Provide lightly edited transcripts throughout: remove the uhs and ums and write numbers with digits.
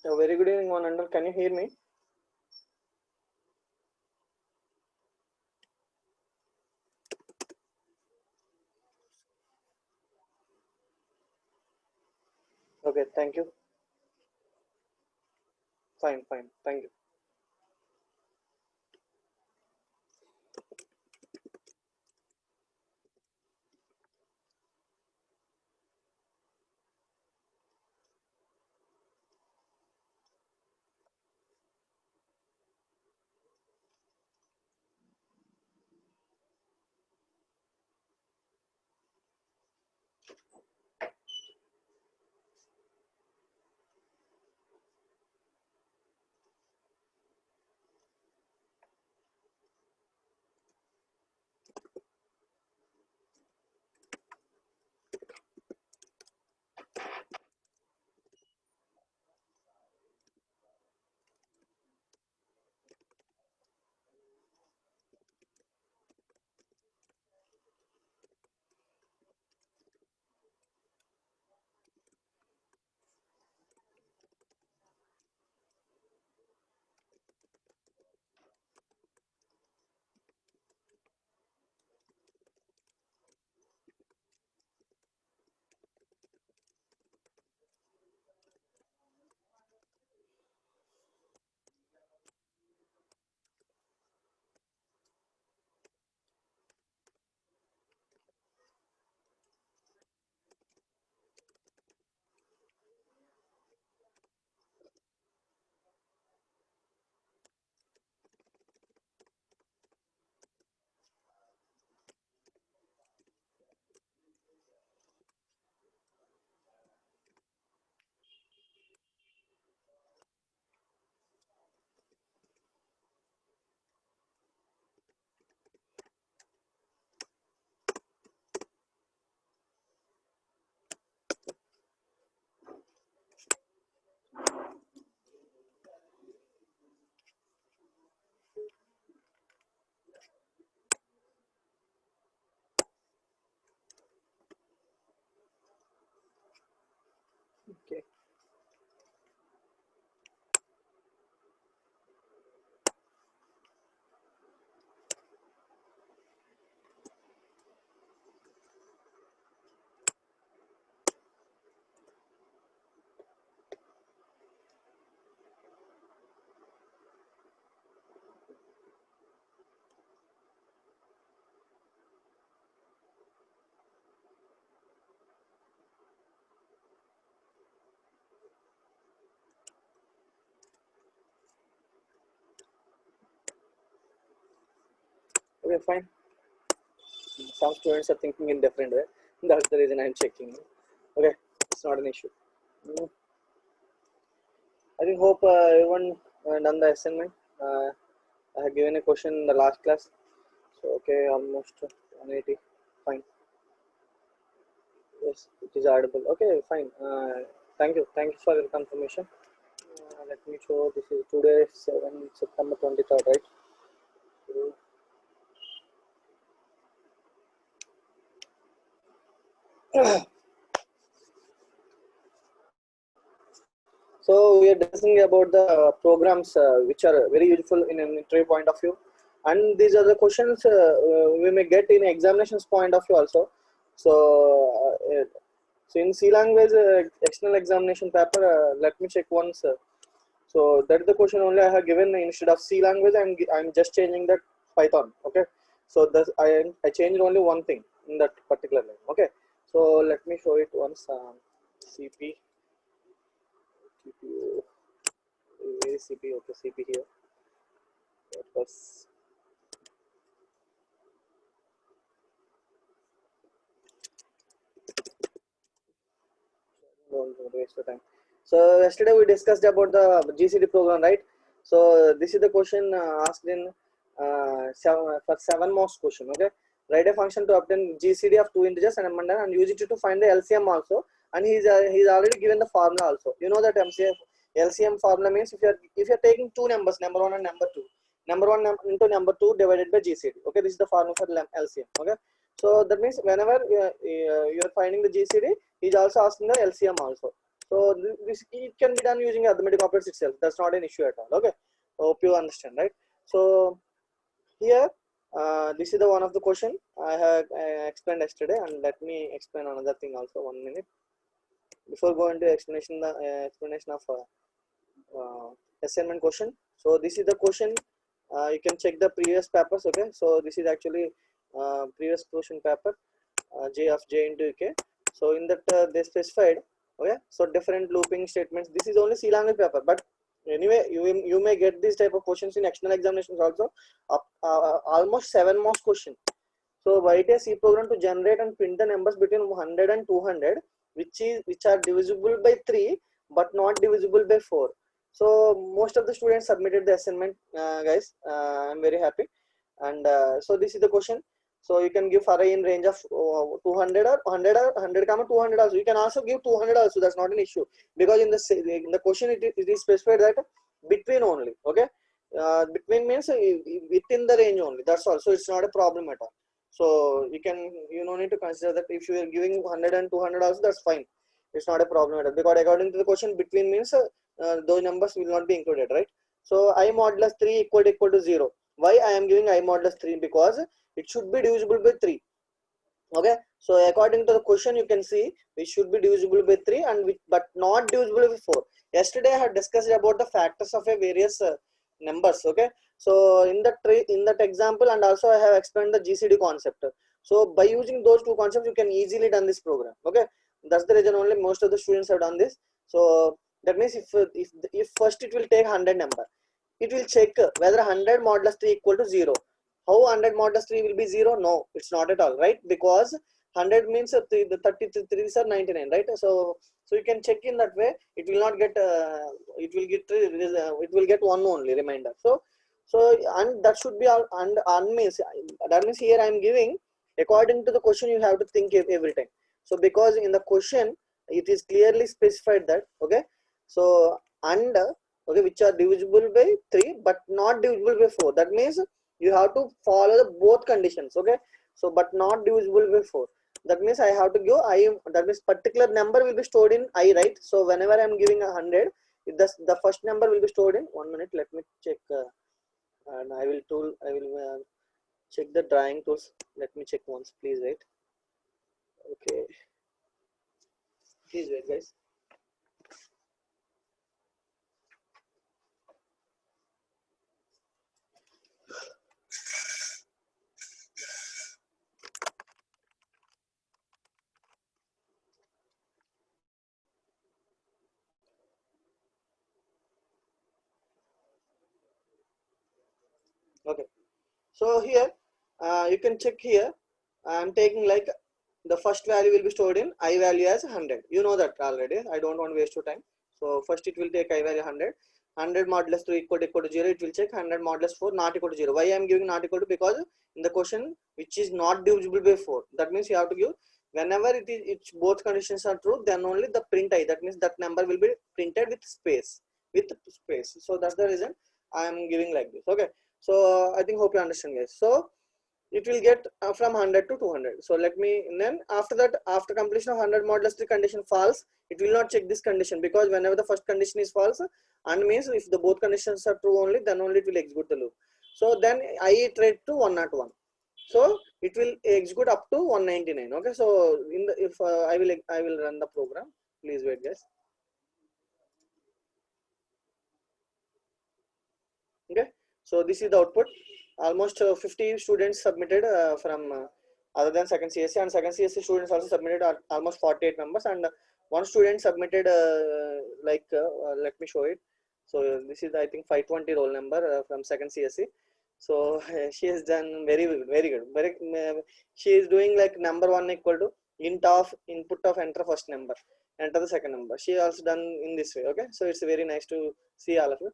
A very good evening, one and all. Can you hear me? Okay, thank you. Fine, fine. Thank you. Okay. Okay, fine. Some students are thinking in different way. That's the reason I'm checking. Okay, it's not an issue. Mm, I think hope everyone done the assignment. I have given a question in the last class. So okay, almost 180. Fine. Yes, it is audible. Okay, fine. Thank you. Thank you for your confirmation. Let me show. This is today, 7 September 23rd, right? So we are discussing about the programs which are very useful in an interview point of view, and these are the questions we may get in examinations point of view also. So, so in C language external examination paper, let me check once. So that is the question only I have given instead of C language. I'm just changing that Python. Okay. So thus I changed only one thing in that particular line. Okay. So let me show it once. CP. CPU. Where is CP? Okay, CP here. That was don't waste your time. So yesterday we discussed about the GCD program, right? So this is the question asked in for 7 marks question. Okay, write a function to obtain GCD of two integers and a number and use it to find the LCM also. And he's already given the formula also. You know that LCM formula means if you're taking two numbers, number one and number one into number two divided by GCD. Okay, this is the formula for LCM. Okay, so that means whenever you're finding the GCD, he's also asking the LCM also. So this it can be done using arithmetic operators itself. That's not an issue at all. Okay, hope you understand, right? So here, this is the one of the question I have explained yesterday, and let me explain another thing also. 1 minute before going to explanation of assignment question. So this is the question. You can check the previous papers. Okay, so this is actually previous question paper, J of J into K. So in that they specified. Okay, so different looping statements. This is only C language paper, but anyway, you may get these type of questions in external examinations also. Almost 7 most question. So write a C program to generate and print the numbers between 100 and 200, which are divisible by 3 but not divisible by 4. So most of the students submitted the assignment, guys. I'm very happy. And so this is the question. So you can give array in range of 200 or 100 or 100 comma 200 also. You can also give 200 also. That's not an issue, because in the question it is specified that between only. Okay, between means within the range only. That's all. So it's not a problem at all. So you don't need to consider that if you are giving 100 and 200 also, that's fine. It's not a problem at all, because according to the question, between means those numbers will not be included, right? So I modulus 3 equal to 0. Why I am giving I modulus 3? Because it should be divisible by 3. Okay, so according to the question, you can see it should be divisible by 3 but not divisible by 4. Yesterday I had discussed about the factors of a various numbers. Okay, so in that example, and also I have explained the GCD concept. So by using those two concepts, you can easily done this program. Okay, that's the reason only most of the students have done this. So that means if first it will take 100 number, it will check whether 100 modulus 3 equal to 0. How 100 modulus 3 will be 0? No, it's not at all, right? Because 100 means the 33 are 99, right? So you can check in that way. It will not get it will get one only remainder. So and that should be all. And means that means here I am giving according to the question. You have to think every time. So because in the question it is clearly specified that, okay, so and okay, which are divisible by 3 but not divisible by 4. That means you have to follow the both conditions. Okay, so but not divisible by 4. That means I have to give I. That means particular number will be stored in I, right? So whenever I am giving 100, the first number will be stored in 1 minute. Let me check, and I will check the drawing tools. Let me check once. Please wait. Okay, please wait, guys. Okay, so here you can check here. I'm taking like the first value will be stored in I value as 100. You know that already. I don't want to waste your time. So first it will take I value 100. 100 modulus 3 equal to 0. It will check 100 modulus 4 not equal to 0. Why I am giving not equal to? Because in the question which is not divisible by 4. That means you have to give whenever it's both conditions are true, then only the print I. That means that number will be printed with space. So that's the reason I am giving like this. Okay. So I think hope you understand, guys. So it will get from 100 to 200. So let me, then after that, after completion of 100 modulus 3 condition false, it will not check this condition, because whenever the first condition is false, and means if the both conditions are true only, then only it will execute the loop. So then I iterate to 101. So it will execute up to 199. Okay, so in the if I will run the program. Please wait, guys. Okay, so this is the output. Almost 50 students submitted from other than second CSC, and second CSC students also submitted almost 48 members, and one student submitted let me show it. So this is I think 520 roll number from second CSC. So she has done very good, very good. She is doing like number 1 equal to int of input of enter first number, enter the second number. She also done in this way. Okay, so it's very nice to see all of you.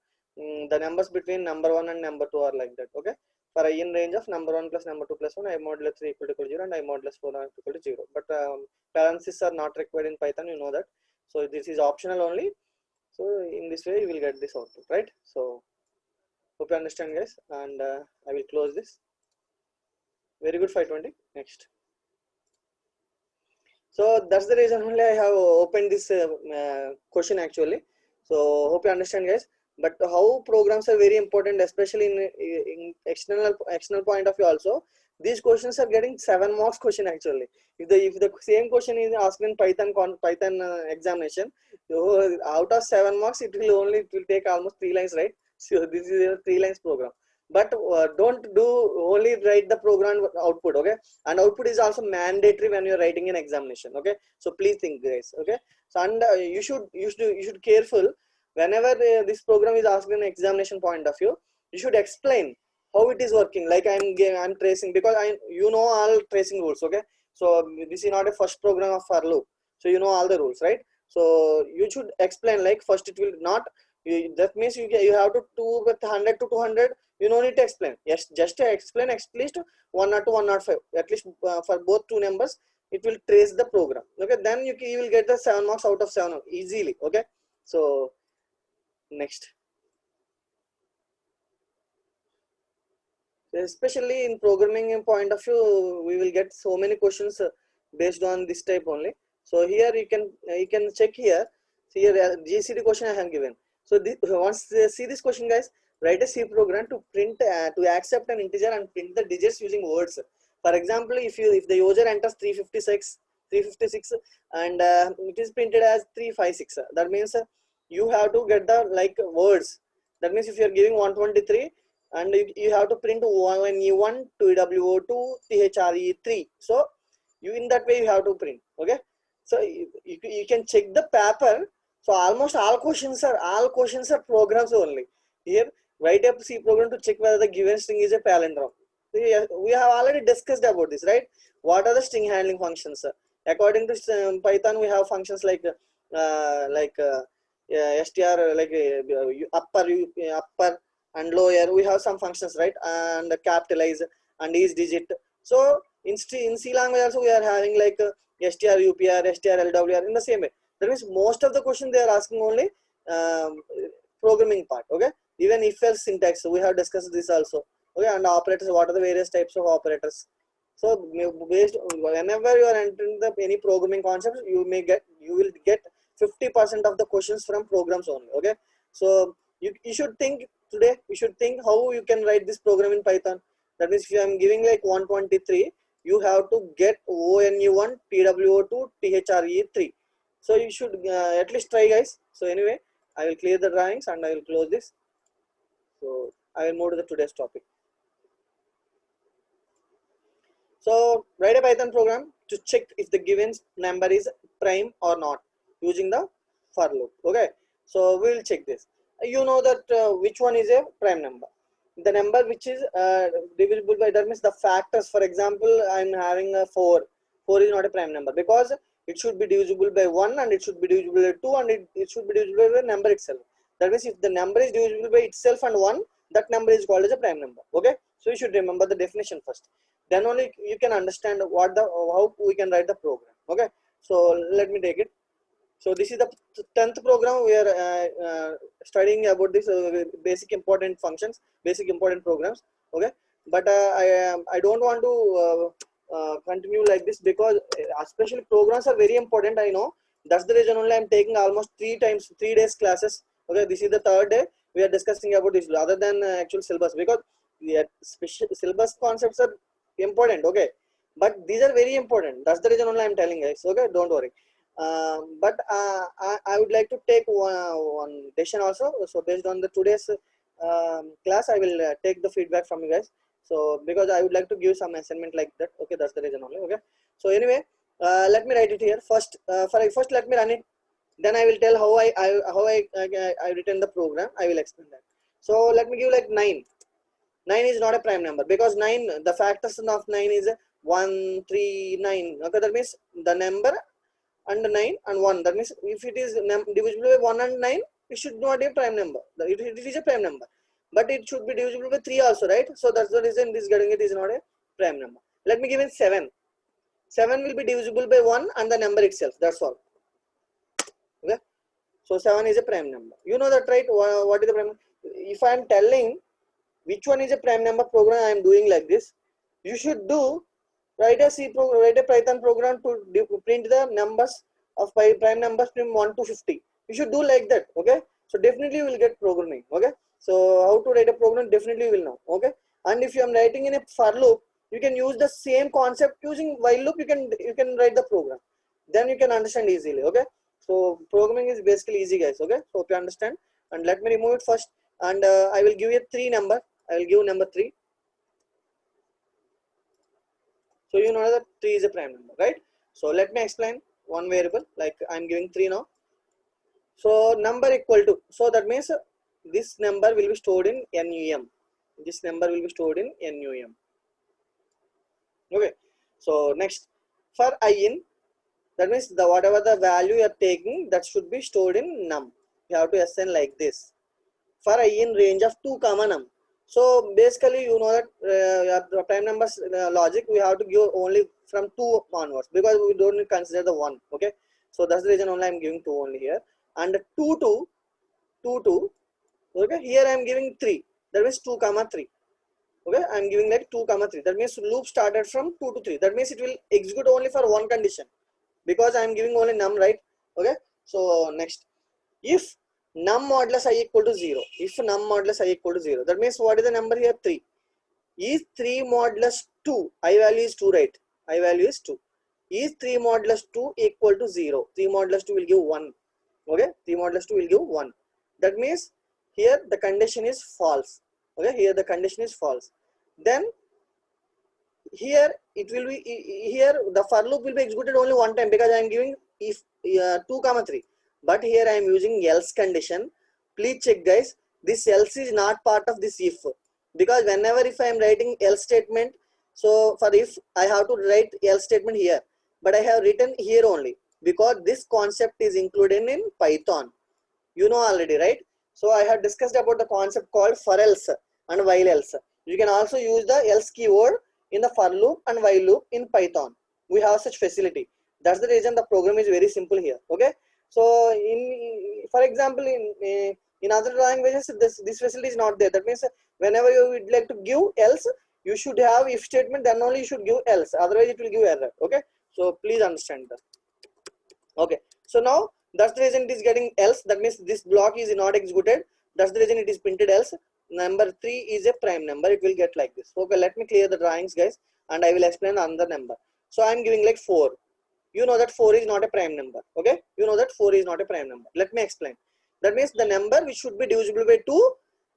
The numbers between number 1 and number 2 are like that. Okay, for I in range of number 1 plus number 2 plus 1, I modulus 3 equal to 0 and I modulus 4 not equal to 0. But parentheses are not required in Python, you know that. So this is optional only. So in this way you will get this output, right? So hope you understand, guys, and I will close this. Very good, 520. Next. So that's the reason only I have opened this question actually. So hope you understand, guys. But how programs are very important, especially in external point of view also. These questions are getting 7 marks question actually. If the same question is asked in Python examination, so out of 7 marks, it will take almost 3 lines, right? So this is a 3 lines program. But don't do only write the program output, okay? And output is also mandatory when you're writing an examination, okay? So please think, guys, okay? So and you should careful whenever this program is asked in an examination point of view. You should explain how it is working, like I'm tracing, because I you know all tracing rules, okay? So this is not a first program of for loop, so you know all the rules, right? So you should explain, like first it will not that means you have to do with 100 to 200. You don't need to explain. Yes, just explain at least 1 or 105, at least for both two numbers. It will trace the program, okay? Then you will get the 7 marks out of 7 easily, okay? So next, especially in programming point of view, we will get so many questions based on this type only. So here you can check here. See here, GCD question I have given. So once they see this question, guys, write a C program to print to accept an integer and print the digits using words. For example, if the user enters 356 and it is printed as 356, that means you have to get the like words. That means if you are giving 123 and you have to print one TWO2 THRE3. So you in that way you have to print, okay? So you can check the paper. So almost all questions are programs only. Here write a C program to check whether the given string is a palindrome. We have already discussed about this, right? What are the string handling functions? According to Python, we have functions like str, like upper and lower. We have some functions, right? And capitalize and each digit. So in C language also we are having like str upr, str lwr in the same way. That means most of the question they are asking only um, programming part, okay? Even if else syntax we have discussed this also, okay? And operators, what are the various types of operators? So based whenever you are entering the any programming concepts, you will get 50% of the questions from programs only, okay? So you should think today. You should think how you can write this program in Python. That means if I am giving like 123, you have to get ONU1 TWO2 THRE3. So you should at least try, guys. So anyway, I will clear the drawings and I will close this. So I will move to the today's topic. So write a Python program to check if the given number is prime or not using the for loop. Okay, so we will check this. You know that which one is a prime number. The number which is divisible by, that means the factors. For example, I'm having a 4. 4 is not a prime number because it should be divisible by 1 and it should be divisible by 2 and it should be divisible by the number itself. That means if the number is divisible by itself and 1, that number is called as a prime number. Okay, so you should remember the definition first. Then only you can understand how we can write the program. Okay, so let me take it. So this is the 10th program. We are studying about this basic important functions, basic important programs. Okay, but I don't want to continue like this because especially programs are very important. I know that's the reason only I'm taking almost 3 days classes. Okay, this is the 3rd day we are discussing about this rather than actual syllabus, because the special syllabus concepts are important, okay, but these are very important. That's the reason only I'm telling, guys. Okay, don't worry. But I would like to take one decision also. So based on the today's class, I will take the feedback from you guys. So because I would like to give some assignment like that. Okay, that's the reason only. Okay, so anyway, let me write it here first. First let me run it, then I will tell how I written the program. I will explain that. So let me give like 9. 9 is not a prime number because 9, the factors of 9 is 1, 3, 9. Okay, that means the number and 9 and 1. That means if it is divisible by 1 and 9, it should not be a prime number. It is a prime number, but it should be divisible by 3 also, right? So that's the reason this getting it is not a prime number. Let me give it 7. 7 will be divisible by 1 and the number itself. That's all. Okay. So 7 is a prime number. You know that, right? What is the prime number? If I am telling which one is a prime number program I am doing like this, you should do write a Python program to print the numbers of prime numbers from 1 to 50. You should do like that. Okay, so definitely you will get programming. Okay, so how to write a program, definitely you will know. Okay, and if you are writing in a for loop, you can use the same concept using while loop. You can write the program, then you can understand easily. Okay, so programming is basically easy, guys. Okay, so hope you understand. And let me remove it first, and I will give you a 3 number. I will give number 3. So you know that 3 is a prime number, right? So let me explain one variable, like I'm giving 3 now. So number equal to, so that means this number will be stored in NUM. This number will be stored in NUM. Okay. So next, for I in, that means the whatever the value you are taking, that should be stored in num. You have to assign like this. For I in range of 2 comma num. So basically you know that prime numbers logic, we have to give only from 2 onwards, because we don't consider the 1. Okay, so that's the reason only I'm giving 2 only here. And 2 to 2 to, okay, here I'm giving 3, that means 2 comma 3. Okay, I'm giving like 2 comma 3, that means loop started from 2 to 3, that means it will execute only for one condition, because I'm giving only num, right? Okay, so next, if num modulus I equal to 0, if num modulus I equal to 0, that means what is the number here? 3. Is 3 modulus 2, I value is 2, right? I value is 2. Is 3 modulus 2 equal to 0? 3 modulus 2 will give 1. Okay, 3 modulus 2 will give 1. That means here the condition is false. Okay, here the condition is false. Then here it will be, here the for loop will be executed only one time, because I am giving if 2 comma 3, but here I am using else condition. Please check, guys, this else is not part of this if, because whenever if I am writing else statement, so for if I have to write else statement here, but I have written here only, because this concept is included in Python, you know already, right? So I have discussed about the concept called for else and while else. You can also use the else keyword in the for loop and while loop in Python. We have such facility. That's the reason the program is very simple here. Okay, so for example, in other languages, this facility is not there. That means whenever you would like to give else, you should have if statement, then only you should give else, otherwise it will give error. Okay, so please understand that. Okay, so now that's the reason it is getting else, that means this block is not executed, that's the reason it is printed else. Number 3 is a prime number, it will get like this. Okay, let me clear the drawings, guys, and I will explain another number. So I'm giving like 4. You know that 4 is not a prime number. Okay, you know that 4 is not a prime number. Let me explain. That means the number which should be divisible by 2,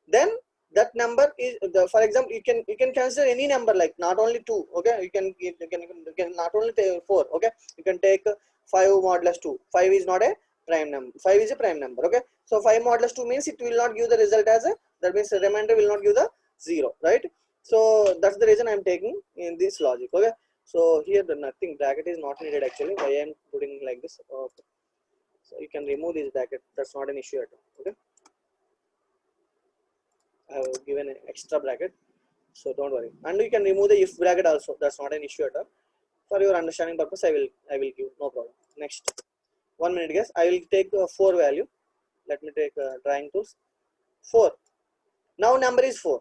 then that number is the, for example, you can consider any number, like not only 2. Okay, you can not only take 4. Okay, you can take 5 modulus 2. 5 is not a prime number. 5 is a prime number. Okay, so 5 modulus 2 means it will not give the result as a, that means the remainder will not give the 0, right? So that's the reason I'm taking in this logic. Okay, so here the nothing bracket is not needed actually. Why I'm putting like this? Okay, so you can remove this bracket. That's not an issue at all. Okay, I have given an extra bracket, so don't worry. And you can remove the if bracket also. That's not an issue at all. For your understanding purpose, I will give, no problem. Next, 1 minute, guys. I will take 4 value. Let me take drawing tools. 4. Now number is 4.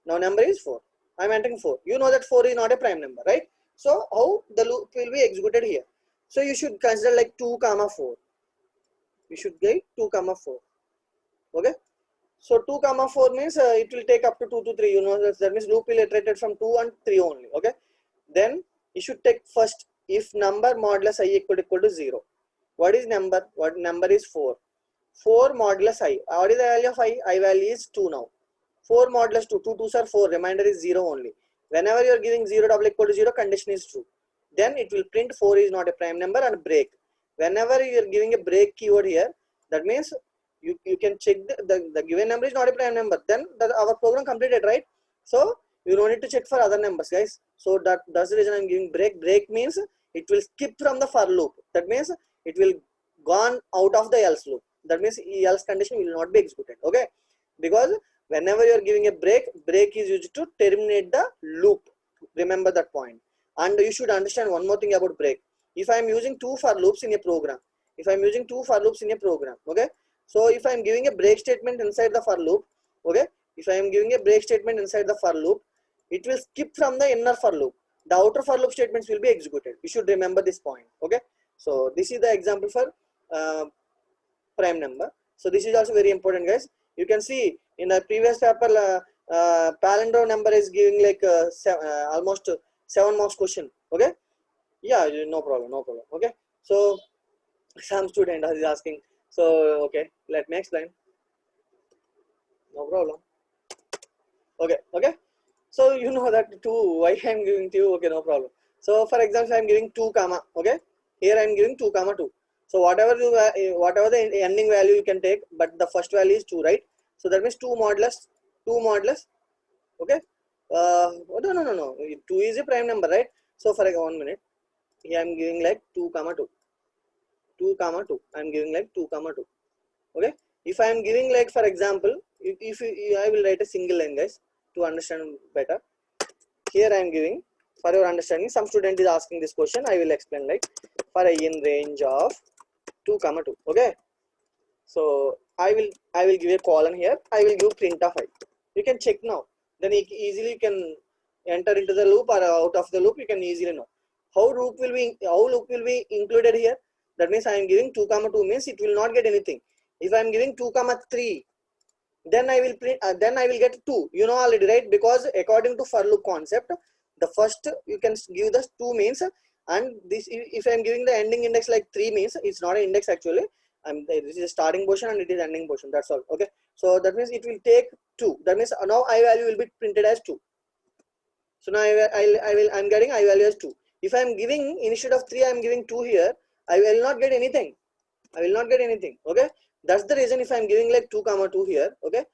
Now number is 4. I'm entering 4. You know that 4 is not a prime number, right? So how the loop will be executed here? So you should consider like 2 comma 4. You should get 2 comma 4. Okay. So 2 comma 4 means it will take up to 2 to 3. You know that means loop will iterate from 2 and 3 only. Okay. Then you should take first if number modulus I equal to 0. What is number? What number is 4? 4 modulus I. What is the value of I? I value is 2 now. 4 modulus 2. 2 2s are 4. Remainder is 0 only. Whenever you are giving 0 double equal to 0, condition is true. Then it will print 4 is not a prime number and break. Whenever you are giving a break keyword here, that means you can check the given number is not a prime number. Then our program completed, right? So you don't need to check for other numbers, guys. So that's the reason I'm giving break. Break means it will skip from the for loop. That means it will gone out of the else loop. That means else condition will not be executed. Okay, because whenever you are giving a break, break is used to terminate the loop. Remember that point. And you should understand one more thing about break. If I am using 2 for loops in a program, okay, so if I am giving a break statement inside the for loop, okay, if I am giving a break statement inside the for loop, it will skip from the inner for loop. the outer for loop statements will be executed. You should remember this point. Okay, so this is the example for prime number. So this is also very important, guys. You can see in the previous paper, palindrome number is giving like almost 7 marks question. Okay, yeah, no problem, no problem. Okay, so some student is asking, so okay, let me explain. No problem. Okay, so you know that 2, why I'm giving to you. Okay, no problem. So for example, I'm giving 2 comma. Okay, here I'm giving 2 comma 2. So whatever whatever the ending value you can take, but the first value is 2, right? So that means 2 modulus. Okay, oh, no, 2 is a prime number, right? So for 1 minute, here I'm giving like 2 comma 2. 2 comma 2, I'm giving like 2 comma 2. Okay, if I am giving like, for example, if I will write a single line, guys, to understand better. Here I am giving, for your understanding, some student is asking this question, I will explain like for a in range of 2 comma 2. Okay, so I will give a colon here, I will give print of I. You can check now, then easily you can enter into the loop or out of the loop. You can easily know how loop will be included here. That means I am giving 2 comma 2 means it will not get anything. If I am giving 2 comma 3, then I will print, then I will get 2. You know already, right? Because according to for loop concept, the first you can give the 2 means, and this, if I am giving the ending index like 3 means it's not an index actually. This is a starting portion and it is ending portion. That's all. Okay. So that means it will take 2. That means now I value will be printed as 2. So now I'm getting I value as 2. If I am giving instead of 3, I am giving 2 here. I will not get anything. Okay, that's the reason if I'm giving like 2 comma 2 here. Okay,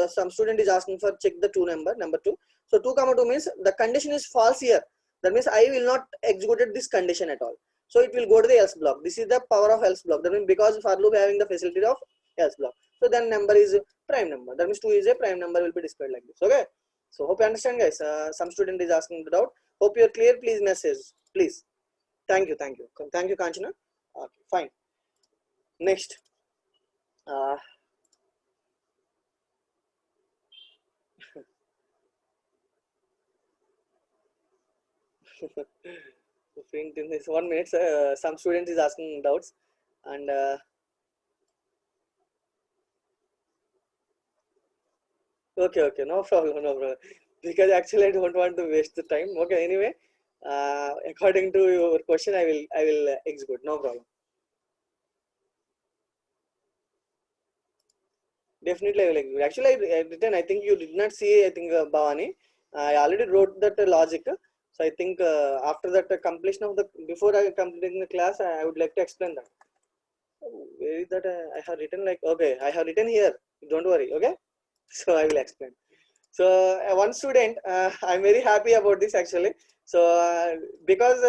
some student is asking for check the 2 number 2. So 2 comma 2 means the condition is false here. That means I will not execute this condition at all. So it will go to the else block. This is the power of else block. That means because for loop having the facility of else block. So then number is prime number. That means 2 is a prime number, will be displayed like this. Okay, so hope you understand, guys. Some student is asking the doubt. Hope you're clear. Please message, please. Thank you, Kanchana. Okay, fine. Next, in this 1 minute, some student is asking doubts, and okay, no problem, because actually I don't want to waste the time. Okay, anyway, according to your question, I will execute. No problem. Definitely I will execute. Actually, I written. I think you did not see. I think Bhavani. I already wrote that logic. So I think after that completion of the, before I completing the class, I would like to explain that. Where is that? I have written like, okay, I have written here. Don't worry. Okay, so I will explain. So one student, I'm very happy about this actually. So because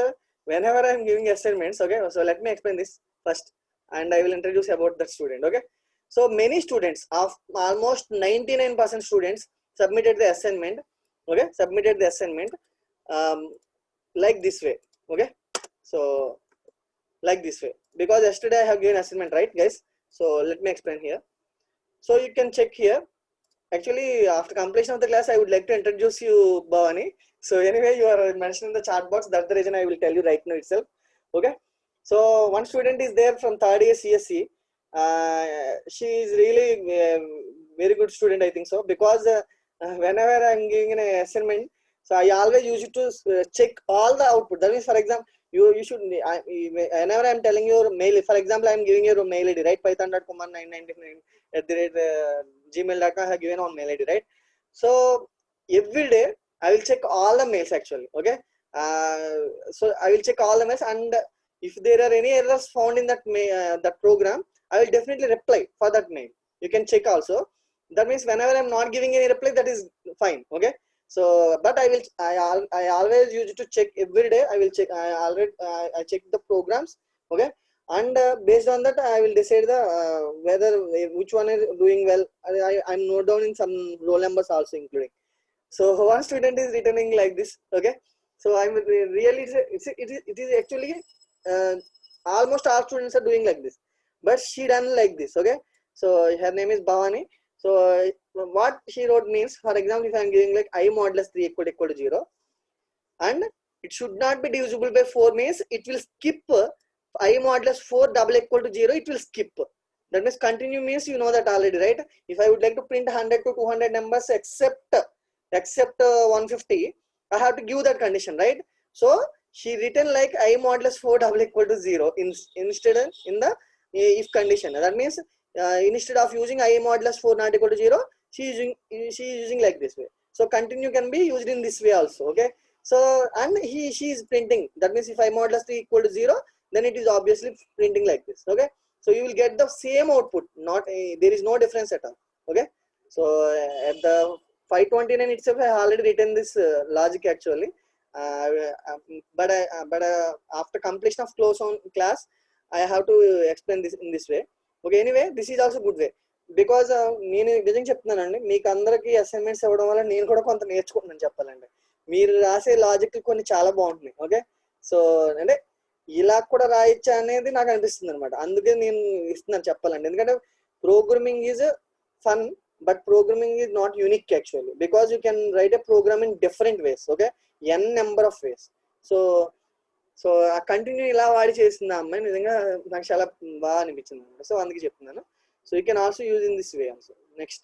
whenever I'm giving assignments, okay, so let me explain this first, and I will introduce about that student. Okay, so many students, of almost 99% students submitted the assignment. Okay, submitted the assignment like this way. Okay, so like this way, because yesterday I have given assignment, right, guys? So let me explain here. So you can check here. Actually, after completion of the class, I would like to introduce you, Bhavani. So anyway, you are mentioned in the chat box. That's the reason I will tell you right now itself. Okay. So one student is there from 3rd year CSC. She is really very good student, I think so. Because whenever I'm giving an assignment, so I always use to check all the output. That means, for example, you should, whenever I'm telling your mail, for example, I'm giving your mail ID, right? python.kumar999@gmail.com I have given on mail ID, right? So every day I will check all the mails actually. Okay. So I will check all the mails, and if there are any errors found in that that program, I will definitely reply for that mail. You can check also. That means whenever I'm not giving any reply, that is fine. Okay. So, but I always use to check every day. I will check. I check the programs. Okay, and based on that, I will decide the whether which one is doing well. I'm note down in some roll numbers also including. So one student is returning like this. Okay, so I'm really it is actually almost all students are doing like this, but she done like this. Okay, so her name is Bhavani. So what she wrote means, for example, if I'm giving like I modulus 3 equal to 0, and It should not be divisible by 4 means it will skip I modulus 4 double equal to 0, it will skip. That means continue means you know that already, right? If I would like to print 100 to 200 numbers except 150, I have to give that condition, right? So she written like I modulus 4 double equal to 0 instead in the if condition. That means instead of using I modulus 4 not equal to 0, she is using like this way. So continue can be used in this way also. Okay. So and she is printing. That means if I modulus 3 equal to 0, then it is obviously printing like this. Okay. So you will get the same output. There is no difference at all. Okay. So at the 529 itself, I have already written this logic actually. But after completion of close on class, I have to explain this in this way. Okay. Anyway, this is also good way. Because నేను నిజంగా చెప్తున్నానండి, మీకు అందరికి assignments ఇవ్వడం వల్ల నేను కూడా కొంత నేర్చుకుంటున్నాను చెప్పాలంటే. మీరు రాసే లాజిక్ కొన్ని చాలా బాగుంటున్నాయి. ఓకే. సో అంటే ఇలా కూడా రాయొచ్చా అనేది నాకు అనిపిస్తుంది అనమాట. అందుకే నేను ఇస్తున్నాను చెప్పాలండి. ఎందుకంటే programming is fun, but programming is not unique actually, because you can write a program in different ways. Okay, n number of ways. So uh continue ఇలా వాడి చేసింది ఆ అమ్మాయి, నిజంగా నాకు చాలా బాగా అనిపించింది అనమాట. సో అందుకే చెప్తున్నాను. So you can also use in this way also. Next.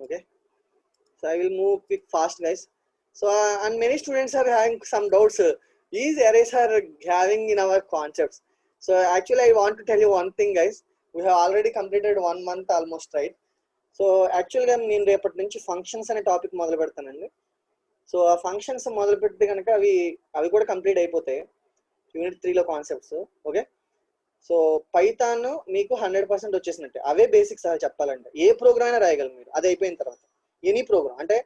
Okay. So I will move quick fast, guys. So and many students are having some doubts. These arrays are having in our concepts. So actually I want to tell you one thing, guys. We have already completed 1 month almost, right? So actually నేను రేపటి నుంచి functions అనే topic మొదలు పెడతానండి. So ఆ functions మొదలు పెడితే కనుక అవి కూడా కంప్లీట్ అయిపోతాయి యూనిట్ 3లో కాన్సెప్ట్స్. ఓకే. సో పైథాన్ మీకు 100% వచ్చేసినట్టే. అవే బేసిక్స్ అవి చెప్పాలంటే. ఏ ప్రోగ్రామ్ అయినా రాయగలరు మీరు అది అయిపోయిన తర్వాత. ఎనీ ప్రోగ్రామ్ అంటే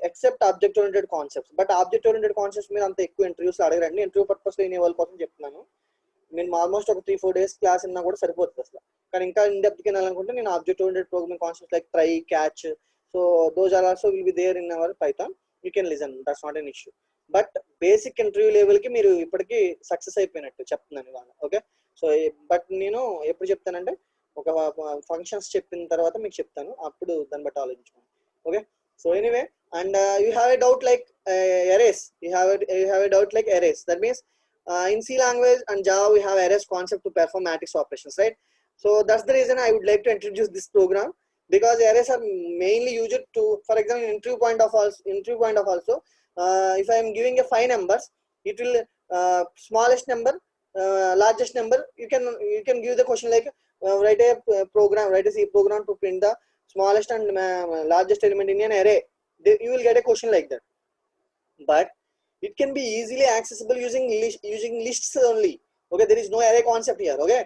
except object oriented concepts. But object oriented concepts మీరు అంత ఎక్కువ ఇంటర్వ్యూస్ అడగరండి. ఇంటర్వ్యూ పర్పస్లో వినే వాళ్ళ కోసం చెప్తున్నాను. నేను ఆల్మోస్ట్ ఒక 3-4 days క్లాస్ ఉన్నా కూడా సరిపోతుంది అసలు. కానీ ఇంకా ఇన్ డెప్త్కి వెళ్ళాలనుకుంటే నేను object oriented programming concepts like try, catch, so those are also will be there in our Python. You can listen, that's not an issue. But basic interview లెవెల్కి మీరు ఇప్పటికీ సక్సెస్ అయిపోయినట్టు చెప్తున్నాను ఇవాళ. ఓకే. సో బట్ నేను ఎప్పుడు చెప్తానంటే ఒక ఫంక్షన్స్ చెప్పిన తర్వాత మీకు చెప్తాను, అప్పుడు దాన్ని బట్టి ఆలోచించుకోండి. Okay. So anyway, and you have a doubt like arrays. You have a doubt like arrays. That means in C language and Java we have arrays concept to perform matrix operations, right? So that's the reason I would like to introduce this program, because arrays are mainly used to, for example, interview point of also if I am giving a 5 numbers, it will smallest number, largest number, you can give the question like write a C program to print the smallest and largest element in an array. You will get a question like that. But it can be easily accessible using lists only. Okay, there is no array concept here. Okay,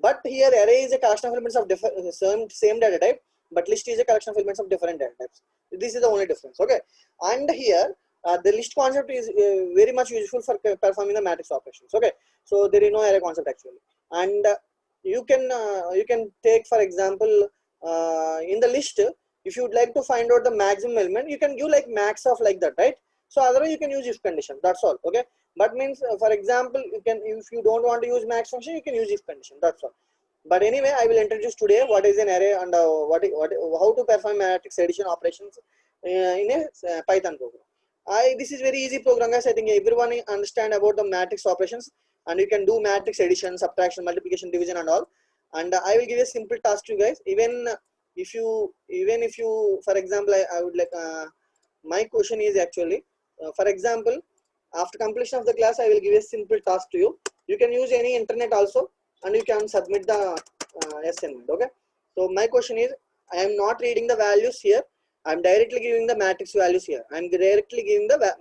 but here array is a collection of elements of same data type, but list is a collection of elements of different data types. This is the only difference. Okay, and here the list concept is very much useful for performing the matrix operations. Okay, so there is no array concept actually. And you can take, for example, in the list, if you would like to find out the maximum element, you can give like max of like that, right? So otherwise you can use if condition, that's all. Okay, but means for example, you can, if you don't want to use max function, you can use if condition, that's all. But anyway, I will introduce today what is an array and how to perform matrix addition operations in a Python program. This is very easy program, guys. I think everyone understand about the matrix operations, and you can do matrix addition, subtraction, multiplication, division and all. And I will give a simple task to you guys. Even if you for example, I would like my question is actually for example, after completion of the class, I will give a simple task to you. You can use any internet also, and you can submit the assignment. Okay, so my question is, I am not reading the values here, I am directly giving the matrix values here.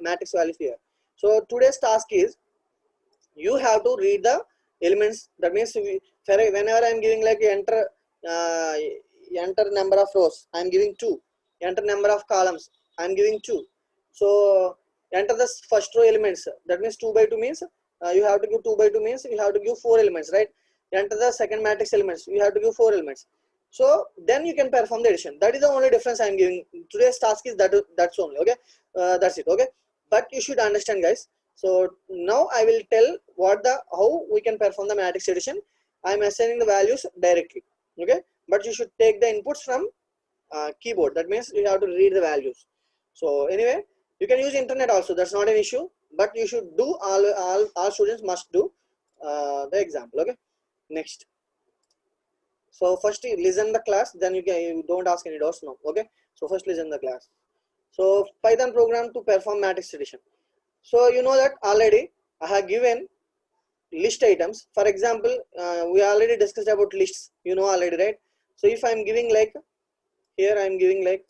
Matrix values here. So today's task is, you have to read the elements. That means whenever I am giving like enter number of rows, I am giving 2. Enter number of columns, I am giving 2. So enter the first row elements. That means 2 by 2 means you have to give 2 by 2 means you have to give 4 elements, right? Enter the second matrix elements, you have to give 4 elements. So then you can perform the addition. That is the only difference I am giving. Today's task is that's only. Okay, that's it. Okay, but you should understand, guys. So now I will tell how we can perform the matrix addition. I am assigning the values directly. Okay, but you should take the inputs from keyboard. That means you have to read the values. So anyway, you can use internet also, that's not an issue, but you should do all students must do the example. Okay, next. So first you listen the class, then you don't ask any doubts now. Okay, so first listen the class. So Python program to perform matrix addition. So you know that already I have given list items. For example, we already discussed about lists, you know already, right? So if I'm giving like, here I'm giving like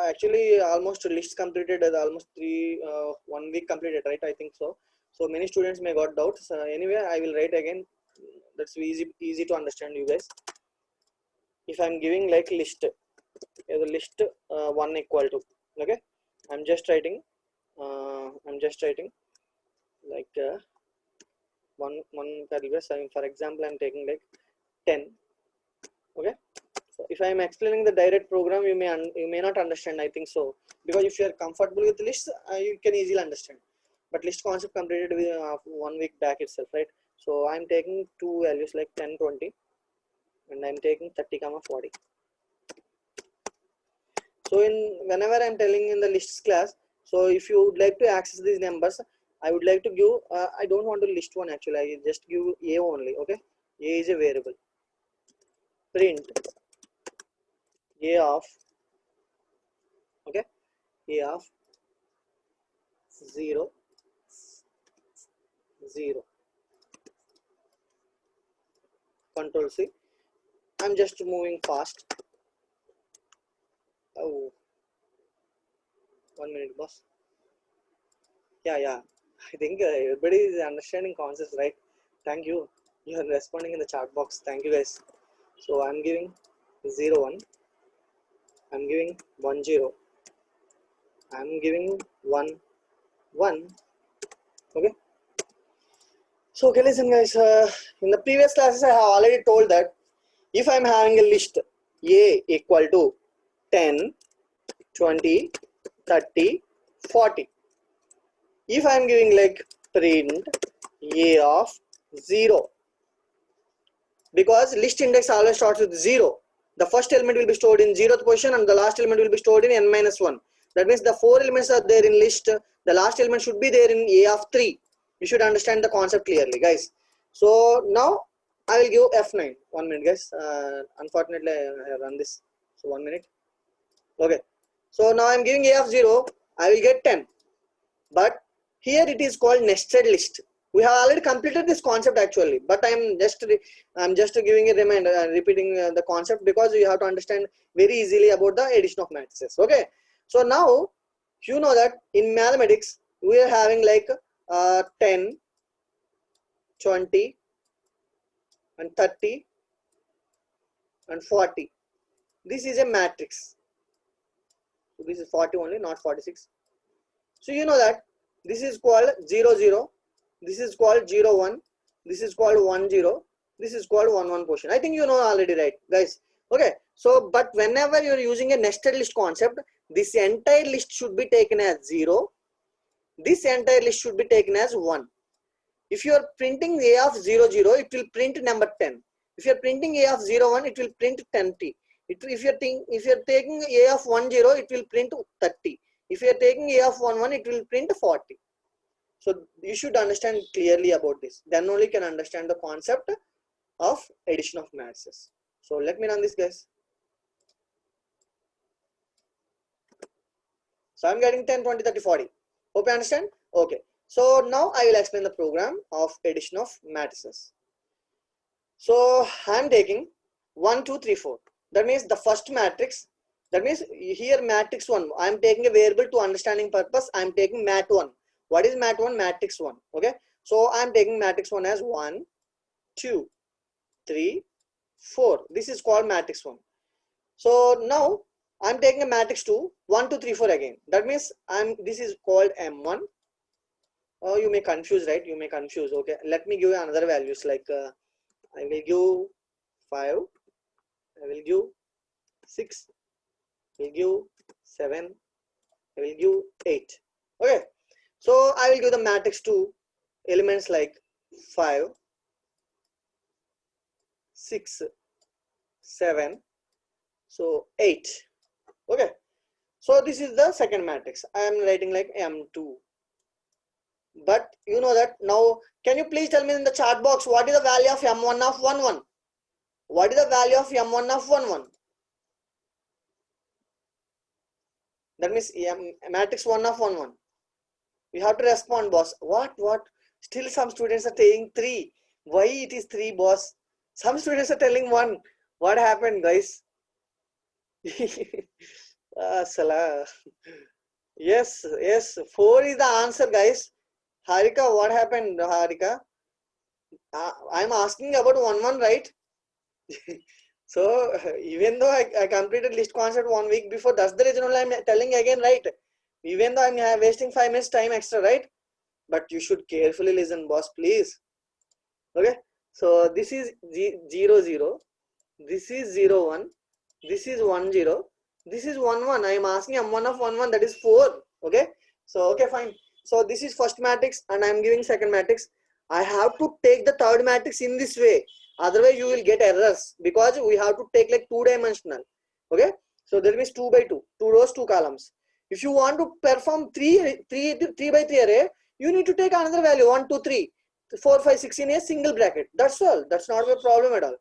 actually almost lists completed, almost 1 week completed, right? I think so. So many students may got doubts. Anyway, I will write again. That's easy to understand, you guys. If I'm giving like list, the list 1 equal to, okay, I'm just writing like one paragraph. For example, I'm taking like 10. Okay, so if I am explaining the direct program, you may not understand, I think so, because if you are comfortable with lists, you can easily understand. But list concept completed with 1 week back itself, right? So I'm taking two values like 10, 20, and I'm taking 30, 40. So whenever I'm telling in the lists class, so if you would like to access these numbers, I would like to give, I don't want to list one actually, I just give a only. Okay, a is a variable. Print a of, okay, a of 0, 0. Control C. I'm just moving fast. Oh, 1 minute, boss. Yeah. I think everybody is understanding concepts, right? Thank you. You are responding in the chat box. Thank you, guys. So I'm giving 0, 1. I'm giving 1, 0. I'm giving 1, 1. Okay. So okay, listen, guys. In the previous classes, I have already told that if I'm having a list A equal to 10, 20, 30, 40. If I am giving like print a of 0, because list index always starts with 0, the first element will be stored in 0th position and the last element will be stored in n-1. That means the 4 elements are there in list, the last element should be there in a of 3. You should understand the concept clearly, guys. So now I will give F9. 1 minute, guys. Unfortunately, I have run this. So 1 minute. Okay. So now I am giving a of 0. I will get 10. But here it is called nested list. We have already completed this concept actually, but I'm just giving a reminder, repeating the concept, because you have to understand very easily about the addition of matrices. Okay, so now you know that in mathematics we are having like 10, 20, and 30, and 40. This is a matrix. So this is 40 only, not 46. So you know that this is called 0, 0. This is called 0, 1. This is called 1, 0. This is called 1, 1 portion. I think you know already, right, guys? Okay. So, but whenever you are using a nested list concept, this entire list should be taken as 0. This entire list should be taken as 1. If you are printing a of 0, 0, it will print number 10. If you are printing a of 0, 1, it will print 10t. If you are taking a of 1, 0, it will print 30. If you are taking a of 1, 1, it will print 40. So you should understand clearly about this. Then only can understand the concept of addition of matrices. So let me run this, guys. So I'm getting 10, 20, 30, 40. Hope you understand. Okay. So now I will explain the program of addition of matrices. So I'm taking 1, 2, 3, 4. That means the first matrix. That means here matrix 1. I'm taking a variable to understanding purpose. I'm taking mat 1. What is mat 1? Matrix 1. Okay. So I'm taking matrix 1 as 1, 2, 3, 4. This is called matrix 1. So now I'm taking a matrix 2, 1, 2, 3, 4 again. That means this is called M1. Oh, you may confuse, right? You may confuse. Okay. Let me give you another values like I will give 5. I will give 6. I will give 7. I will give 8. Okay. So I will give the matrix 2 elements like 5, 6, 7, so 8. Okay, so this is the second matrix. I am writing like M2. But you know that now, can you please tell me in the chat box what is the value of M1 of 1 1? What is the value of M1 of 1 1? That means matrix 1 of 1 1. We have to respond, boss. What? Still some students are saying 3. Why it is 3, boss? Some students are telling 1. What happened, guys? Salah. Yes, 4 is the answer, guys. Harika, what happened, Harika? I'm asking about 1 1, right? So even though I completed list concept 1 week before, that's the reason only I'm telling again, right? Even though I'm wasting 5 minutes time extra, right? But you should carefully listen, boss, please. Okay, so this is 0 0, this is 0 1, this is 1 0, this is 1 1. I am asking M1 of 1 1, that is 4. Okay, so okay, fine. So this is first matrix and I am giving second matrix. I have to take the third matrix in this way, otherwise you will get errors, because we have to take like 2-dimensional. Okay, so that means 2 by 2, 2 rows 2 columns. If you want to perform 3 by 3 array, you need to take another value 1 2 3 4 5 6 in a single bracket. That's all. That's not a problem at all.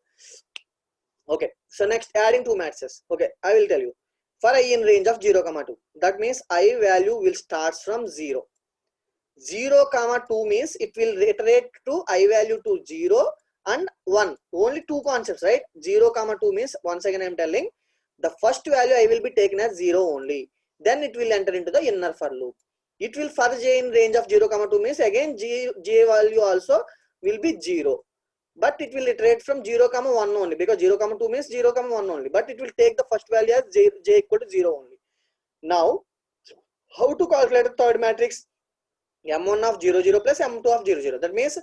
Okay, so next, adding 2 matrices. Okay, I will tell you. For I in range of 0 comma 2, that means I value will start from 0. 0 comma 2 means it will iterate to I value to 0 and 1. Only 2 concepts, right? 0 comma 2 means, once again I am telling, the first value I will be taken as 0 only. Then it will enter into the inner for loop. It will for j in range of 0 comma 2 means again j value also will be 0. But it will iterate from 0 comma 1 only, because 0 comma 2 means 0 comma 1 only. But it will take the first value as j equal to 0 only. Now, how to calculate the third matrix? M1 of 0 0 plus M2 of 0 0. That means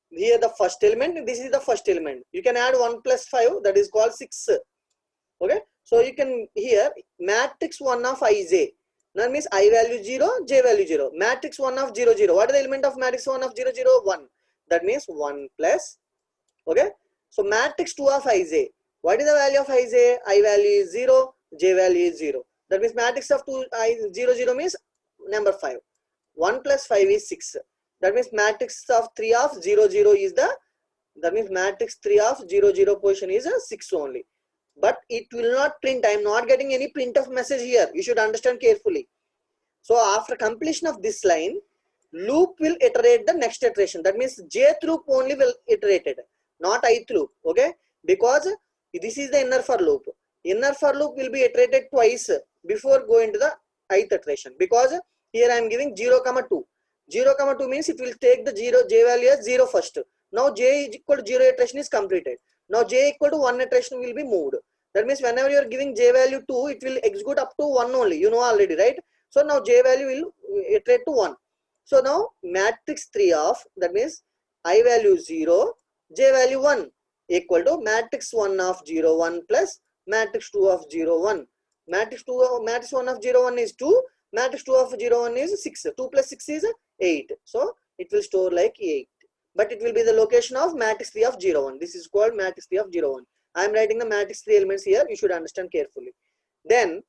here the first element, this is the first element. You can add 1 plus 5, that is called 6. Okay, so you can here matrix 1 of ij. That means I value 0, j value 0. Matrix 1 of 0 0. What is the element of matrix 1 of 0 0? 1. That means 1 plus. Okay, so matrix 2 of ij. What is the value of ij? I value is 0, j value is 0. That means matrix of 2 I 0 0 means number 5. 1 plus 5 is 6. That means matrix of 3 of 0 0 is the, that means matrix 3 of 0 0 position is a 6 only. But it will not print. I am not getting any print of message here. You should understand carefully. So after completion of this line, loop will iterate the next iteration. That means jth loop only will iterate it, not ith loop. Okay, because this is the inner for loop. Inner for loop will be iterated twice before going to the ith iteration, because here I am giving 0 comma 2. 0 comma 2 means it will take the j value as 0 first. Now j is equal to 0 iteration is completed. Now j equal to 1 iteration will be moved. That means whenever you are giving j value 2, it will execute up to 1 only. You know already, right? So now j value will iterate to 1. So now matrix 3 of, that means I value 0, j value 1 equal to matrix 1 of 0 1 plus matrix 2 of 0 1. Matrix 1 of 0 1 is 2. Matrix 2 of 0 1 is 6. 2 plus 6 is 8. So it will store like 8. But it will be the location of matrix 3 of 0 1. This is called matrix 3 of 0 1. I am writing the matrix 3 elements here. You should understand carefully. Then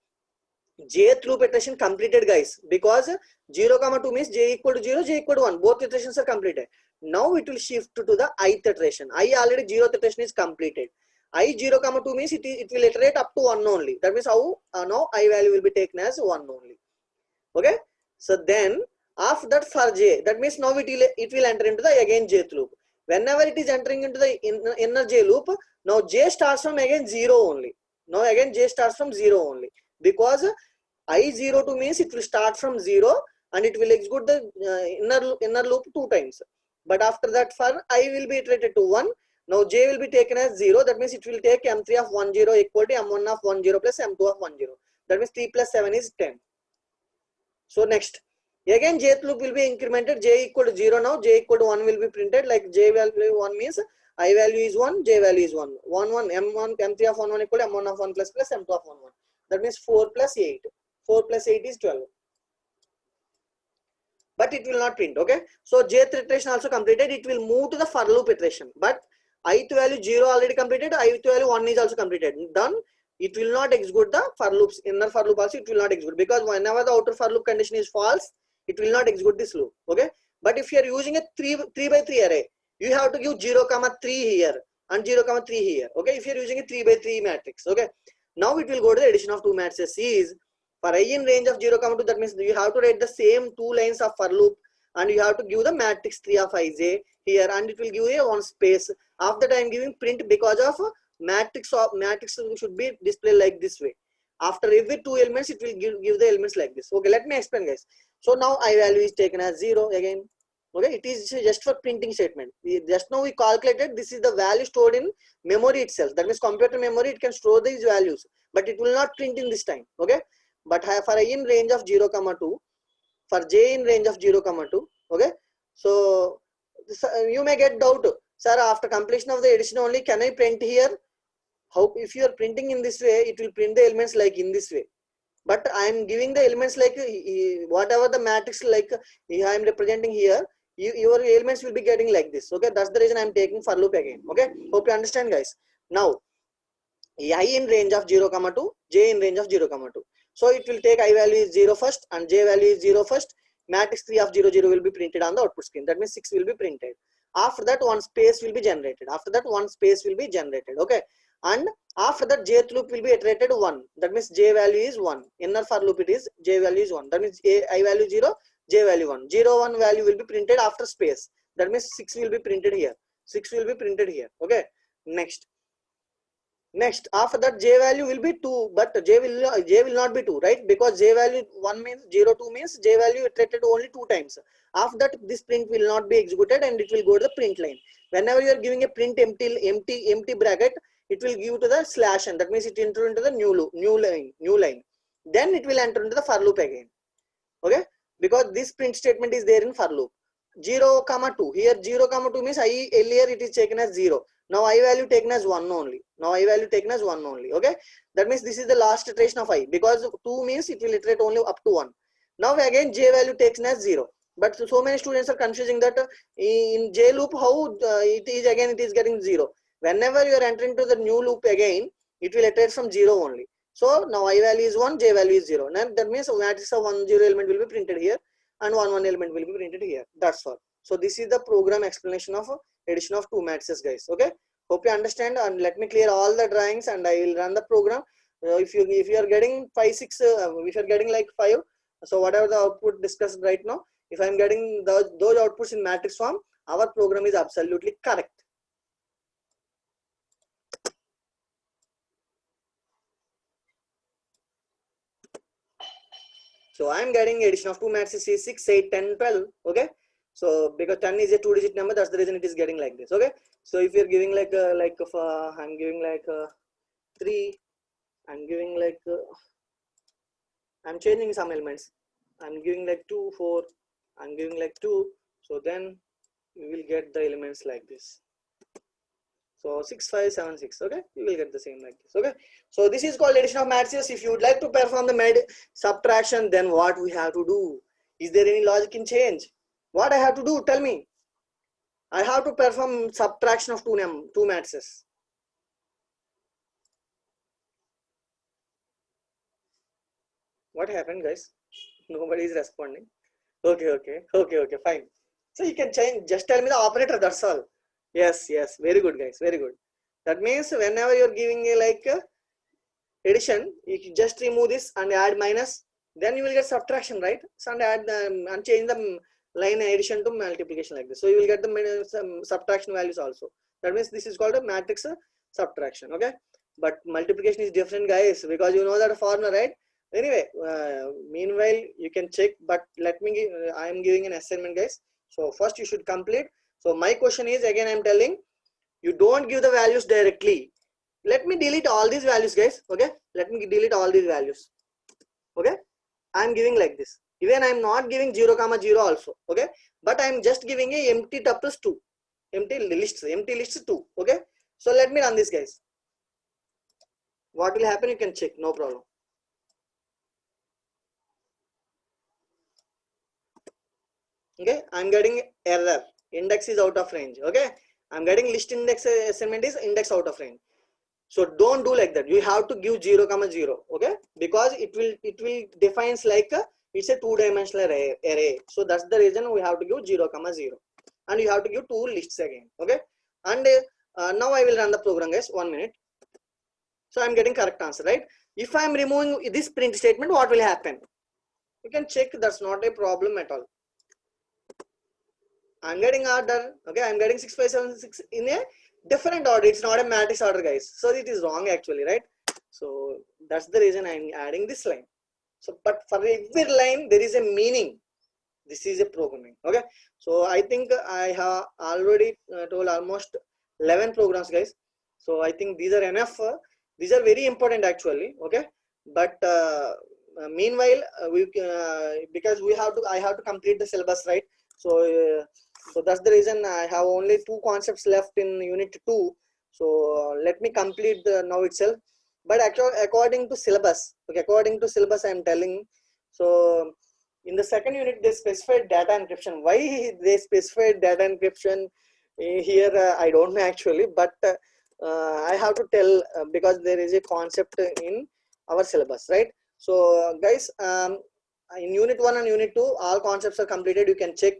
jth loop iteration completed, guys, because 0 comma 2 means j equal to 0, j equal to 1. Both iterations are completed. Now it will shift to the ith iteration. I already 0th iteration is completed. I 0 comma 2 means it will iterate up to 1 only. That means how now I value will be taken as 1 only. Okay, so then after that for j, that means now it will enter into the again jth loop. Whenever it is entering into the inner j loop, now j starts from again 0 only. Now again j starts from 0 only, because I02 means it will start from 0 and it will execute the inner loop 2 times. But after that for I will be iterated to 1. Now j will be taken as 0. That means it will take M3 of 10 equal to M1 of 10 plus M2 of 10. That means 3 plus 7 is 10. So next, again jth loop will be incremented. J equal to 0 now. J equal to 1 will be printed. Like j value 1 means I value is 1, j value is 1. 1 1 M1 M3 of 1 equal to M1 of 1 plus M2 of 1 1. That means 4 plus 8. 4 plus 8 is 12. But it will not print. Okay, so jth iteration also completed. It will move to the for loop iteration. But ith value 0 already completed, ith value 1 is also completed, done. It will not execute the for loops, inner for loop also it will not execute, because whenever the outer for loop condition is false, it will not execute this loop. Okay, but if you are using a 3 by 3 array, you have to give 0 comma 3 here and 0 comma 3 here. Okay, if you are using a 3 by 3 matrix. Okay, now it will go to the addition of two matrices is for I in range of 0 comma 2, that means you have to write the same two lines of for loop, and you have to give the matrix 3 of ij here, and it will give you one space. After that I am giving print, because of matrix should be displayed like this way. After every two elements it will give the elements like this. Okay, let me explain guys. So now I value is taken as 0 again. Okay, it is just for printing statement. Just now we calculated this is the value stored in memory itself, that means computer memory, it can store these values, but it will not print in this time. Okay, but for I in range of 0 comma 2, for j in range of 0 comma 2. Okay, so you may get doubt, sir, after completion of the addition only can I print here? How, if you are printing in this way, it will print the elements like in this way, but I am giving the elements like whatever the matrix like I am representing here, your elements will be getting like this. Okay, that's the reason I am taking for loop again. Okay, hope you understand guys. Now I in range of 0 comma 2, j in range of 0 comma 2. So it will take I value is 0 first and j value is 0 first. Matrix 3 of 0 0 will be printed on the output screen, that means 6 will be printed. After that one space will be generated, okay, and after that jth loop will be iterated 1, that means j value is 1. Inner for loop it is j value is 1, that means I value 0, j value 1. 0 1 value will be printed after space, that means 6 will be printed here, okay. Next after that j value will be 2, but j will not be 2, right, because j value 1 means 0 2 means j value iterated only 2 times. After that this print will not be executed and it will go to the print line. Whenever you are giving a print empty bracket, it will give to the slash, and that means it enter into the new line, then it will enter into the for loop again. Okay, because this print statement is there in for loop. 0 comma 2, here 0 comma 2 means I earlier it is taken as 0, now I value taken as 1 only, okay. That means this is the last iteration of I, because 2 means it will iterate only up to 1. Now again j value taken as 0, but so many students are confusing that in j loop how it is getting 0. Whenever you are entering to the new loop again, it will iterate from 0 only. So now I value is 1, j value is 0. Now that means matrix of 1 0 element will be printed here and 1 1 element will be printed here. That's all. So this is the program explanation of addition of two matrices guys. Okay, hope you understand, and let me clear all the drawings and I will run the program. If you are getting 5 6 if you are getting like 5, so whatever the output discussed right now, if I am getting those outputs in matrix form, our program is absolutely correct. So I am getting addition of two matrices is 6 8 10 12. Okay, so because 10 is a 2-digit number, that's the reason it is getting like this. Okay, so if you're giving like I'm giving like 3, I'm giving like I'm changing some elements, I'm giving like 2 4, I'm giving like 2, so then you will get the elements like this. So 6 5 7 6. Okay, you will get the same like this. Okay, so this is called addition of matrices. If you would like to perform the subtraction, then what we have to do? Is there any logic in change? What I have to do? Tell me. I have to perform subtraction of two matrices. What happened, guys? Nobody is responding. Okay, fine. So you can change. Just tell me the operator. That's all. Yes, very good, guys. Very good. That means whenever you're giving a addition, you just remove this and add minus, then you will get subtraction, right? So and add and change the line addition to multiplication like this. So you will get the some subtraction values also. That means this is called a matrix subtraction. Okay, but multiplication is different, guys, because you know that formula, right? Anyway, meanwhile you can check, but let me give, I am giving an assignment, guys. So first you should complete. So my question is, again I am telling you, don't give the values directly. Let me delete all these values, guys. Okay, let me delete all these values. Okay, I'm giving like this. Even I'm not giving 0 comma 0 also. Okay, but I'm just giving a empty tuples 2, empty lists 2. Okay, so let me run this, guys. What will happen, you can check, no problem. Okay, I'm getting error, index is out of range. Okay, I'm getting list index assignment is index out of range. So don't do like that. You have to give 0, 0, okay? Because it will defines like it's a 2-dimensional array. So that's the reason we have to give 0, 0, and you have to give 2 lists again, okay? And now I will run the program, guys. 1 minute. So I'm getting correct answer, right? If I'm removing this print statement, what will happen? You can check. That's not a problem at all. I'm getting order, okay? I'm getting 6576 in a different order. It's not a matrix order, guys. So it is wrong actually, right? So that's the reason I'm adding this line. So, but for every line there is a meaning. This is a programming, okay? So I think I have already told almost 11 programs, guys. So I think these are enough. These are very important actually, okay? But meanwhile, because I have to complete the syllabus, right? So so that's the reason I have only 2 concepts left in unit 2. So let me complete now itself. But actually, according to syllabus, okay, according to syllabus, I am telling. So in the second unit, they specified data encryption. Why they specified data encryption here? I don't know actually, but I have to tell because there is a concept in our syllabus, right? So guys, in unit 1 and unit 2, all concepts are completed. You can check.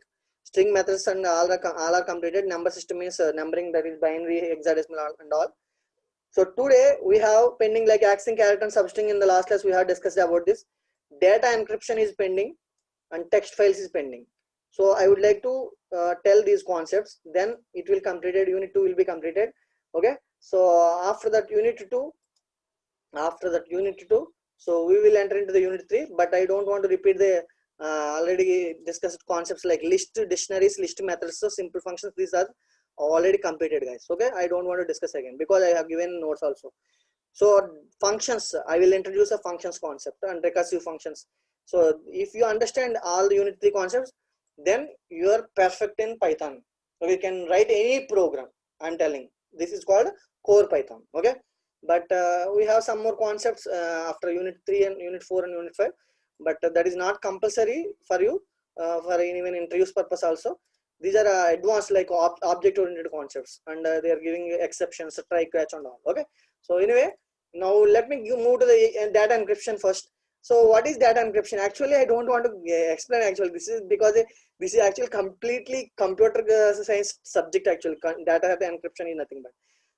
String methods and all are completed. Number system is numbering, that is binary, hexadecimal, and all. So today we have pending like accessing character and substring. In the last class we have discussed about this. Data encryption is pending and text files is pending. So I would like to tell these concepts, then it will completed. Unit 2 will be completed, okay? So after that unit 2, so we will enter into the unit 3, but I don't want to repeat the already discussed concepts like list, dictionaries, list methods, so simple functions. These are already completed, guys, okay? I don't want to discuss again because I have given notes also. So functions, I will introduce a functions concept and recursive functions. So if you understand all the unit 3 concepts, then you are perfect in Python. So we can write any program. I'm telling, this is called core Python, okay? But we have some more concepts after unit 3 and unit 4 and unit 5, but that is not compulsory for you for even interviews purpose also. These are advanced like object oriented concepts, and they are giving exceptions, try, catch, and all, okay? So anyway, now let me move to the data encryption first. So what is data encryption? Actually, I don't want to explain actually. This is because this is actually completely computer science subject actually. Data encryption is nothing but.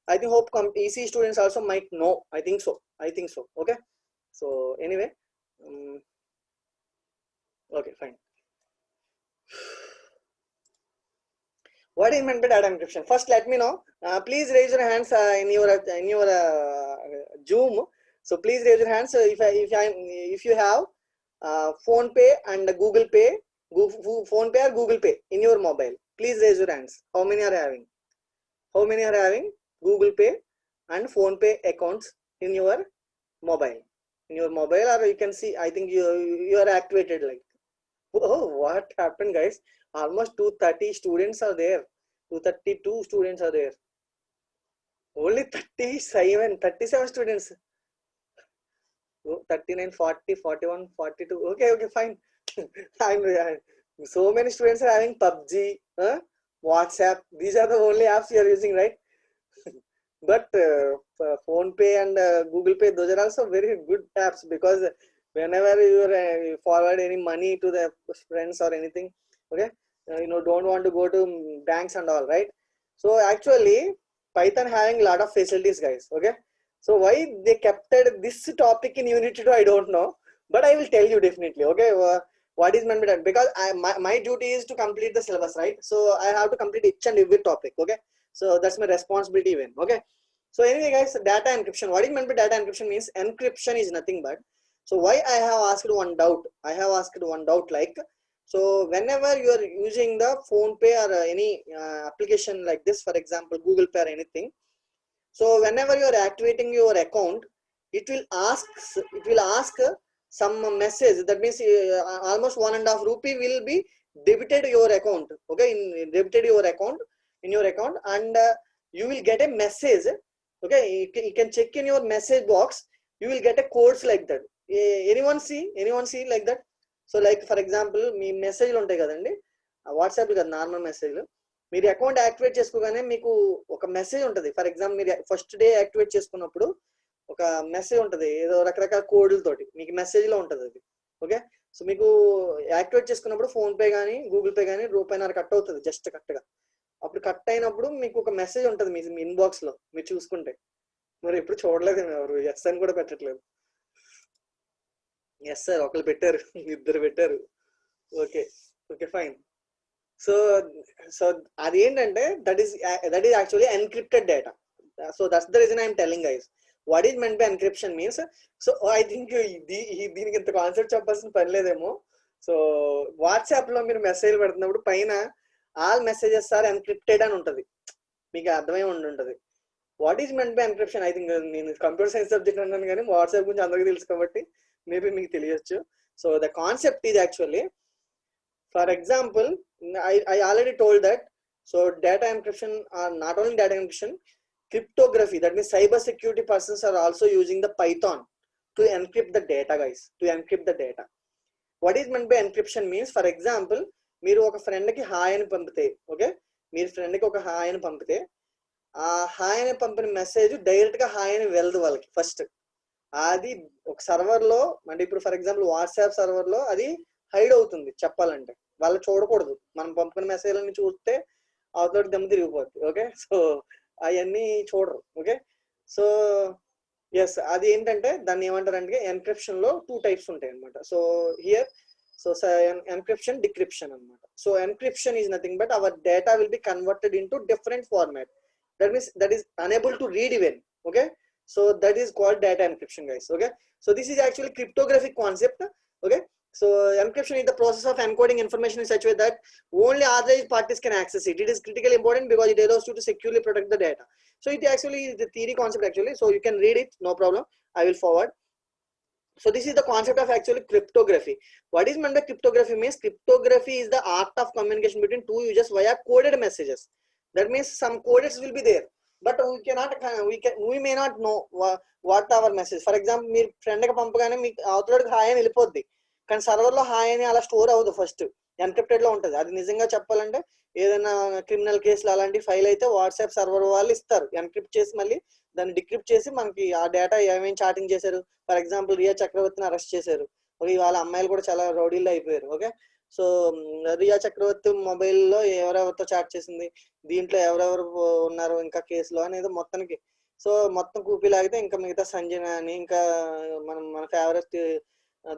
I think hope EC students also might know. I think so. Okay. So anyway, okay, fine. What is meant by data encryption? First, let me know. Please raise your hands in your Zoom. So please raise your hands. If you have Phone Pay and Google Pay, Phone Pay or Google Pay in your mobile, please raise your hands. How many are having? How many are having Google Pay and Phone Pay accounts in your mobile? In your mobile, or you can see. I think you are activated like. Oh, what happened, guys? Almost 230 students are there. 232 students are there. Only 37 students. Oh, 39, 40, 41, 42. Okay, fine. I'm so many students are having PUBG, WhatsApp. These are the only apps you are using, right? But Phone Pay and Google Pay, those are also very good apps, because whenever you forward any money to the friends or anything, okay, don't want to go to banks and all, right? So actually Python having a lot of facilities, guys, okay? So why they kept this topic in unit 2, I don't know, but I will tell you definitely, okay? What is meant by that? Because my duty is to complete the syllabus, right? So I have to complete each and every topic, okay? So that's my responsibility even, okay? So anyway, guys, data encryption. What is meant by data encryption means encryption is nothing but. So why I have asked one doubt? Like, so whenever you are using the Phone Pay or any application like this, for example, Google Pay or anything. So whenever you are activating your account, it will ask some message. That means almost 1.5 rupee will be debited your account. Okay, debited your account in your account, and you will get a message. Okay, you can check in your message box. You will get a codes like that. Anyone see like that? So like for example, me message ఉంటాయి కదండి, WhatsApp కదా normal message. మీరు account activate చేసుకోగానే మీకు ఒక message ఉంటుంది. For example మీరు first day activate చేసుకున్నప్పుడు ఒక మెసేజ్ ఉంటుంది, ఏదో రకరకాల కోడ్లతోటి మీకు మెసేజ్లో ఉంటుంది అది. ఓకే, సో మీకు యాక్టివేట్ చేసుకున్నప్పుడు ఫోన్పే కానీ గూగుల్ పే కానీ రూపాయిన్నర కట్ అవుతుంది, జస్ట్ కట్గా. అప్పుడు కట్ అయినప్పుడు మీకు ఒక మెసేజ్ ఉంటుంది మీ ఇన్బాక్స్లో, మీరు చూసుకుంటే. మరి ఎప్పుడు చూడలేదు ఎవరు, ఎస్ అని కూడా పెట్టట్లేదు. ఎస్ సార్ ఒకళ్ళు పెట్టారు, ఇద్దరు పెట్టారు. Okay okay fine. So so అది ఏంటంటే that is actually encrypted data. So that's the reason I'm telling guys what is meant by encryption means. So I think దీనికి ఇంత కాన్సెప్ట్ చెప్పాల్సిన పని లేదేమో. సో వాట్సాప్ లో మీరు మెసేజ్ పెడుతున్నప్పుడు పైన ఆల్ మెసేజెస్ ఆర్ ఎన్క్రిప్టెడ్ అని ఉంటుంది, మీకు అర్థమై ఉంటుంది. What is meant by encryption? I think నేను కంప్యూటర్ సైన్స్ సబ్జెక్ట్ అన్నాను కానీ వాట్సాప్ గురించి అందరికీ తెలుసు కాబట్టి మేబీ మీకు తెలియచ్చు. So the concept is actually, for example, I already told that. So data encryption, not only data encryption, cryptography, that means cyber security persons are also using the Python to encrypt the data guys, to encrypt the data. What is meant by encryption means, for example, మీరు ఒక ఫ్రెండ్కి hi అని పంపితే, okay, మీరు ఫ్రెండ్కి ఒక hi అని పంపితే ఆ హాయ్ అని పంపిన మెసేజ్ డైరెక్ట్గా హాయ్ అని వెళ్ళదు వాళ్ళకి. ఫస్ట్ అది ఒక సర్వర్లో, అంటే ఇప్పుడు ఫర్ ఎగ్జాంపుల్ వాట్సాప్ సర్వర్లో అది హైడ్ అవుతుంది. చెప్పాలంటే వాళ్ళు చూడకూడదు, మనం పంపిన మెసేజ్ అన్ని చూస్తే అవతల దెమ్మ తిరిగిపోద్ది. ఓకే, సో అవన్నీ చూడరు. ఓకే, సో ఎస్ అది ఏంటంటే దాన్ని ఏమంటారంటే ఎన్క్రిప్షన్ లో 2 టైప్స్ ఉంటాయి అనమాట. So here so encryption, decryption అనమాట. So encryption is nothing but our data will be converted into different format, that means that is unable to read even. Okay, so that is called data encryption guys. Okay, so this is actually cryptographic concept. Okay, so encryption is the process of encoding information in such a way that only authorized parties can access it. It is critically important because it allows you to securely protect the data. So it actually is the theory concept actually, so you can read it, no problem, I will forward. So this is the concept of actually cryptography. What is meant by cryptography means cryptography is the art of communication between two users via coded messages. That means some codes will be there, but we may not know what our message. For example, మీరు ఫ్రెండ్కి పంపగానే మీకు అవతలకి hi అని వెళ్ళిపోద్ది, కానీ సర్వర్లో hi అని అలా store అవ్వదు, ఫస్ట్ ఎన్క్రిప్టెడ్ లో ఉంటుంది. అది నిజంగా చెప్పాలంటే ఏదైనా క్రిమినల్ కేసులు అలాంటి ఫైల్ అయితే వాట్సాప్ సర్వర్ వాళ్ళు ఇస్తారు, ఎన్క్రిప్ట్ చేసి మళ్ళీ దాన్ని డిక్రిప్ట్ చేసి మనకి ఆ డేటా ఏమేమి చాటింగ్ చేశారు. ఫర్ ఎగ్జాంపుల్ రియా చక్రవర్తిని అరెస్ట్ చేశారు, వాళ్ళ అమ్మాయిలు కూడా చాలా రౌడీల్లో అయిపోయారు. ఓకే, సో రియా చక్రవర్తి మొబైల్లో ఎవరెవరితో చాట్ చేసింది, దీంట్లో ఎవరెవరు ఉన్నారు ఇంకా కేసులో అనేది మొత్తానికి. సో మొత్తం కూపీ లాగితే ఇంకా మిగతా సంజన అని, ఇంకా మన ఫేవరెట్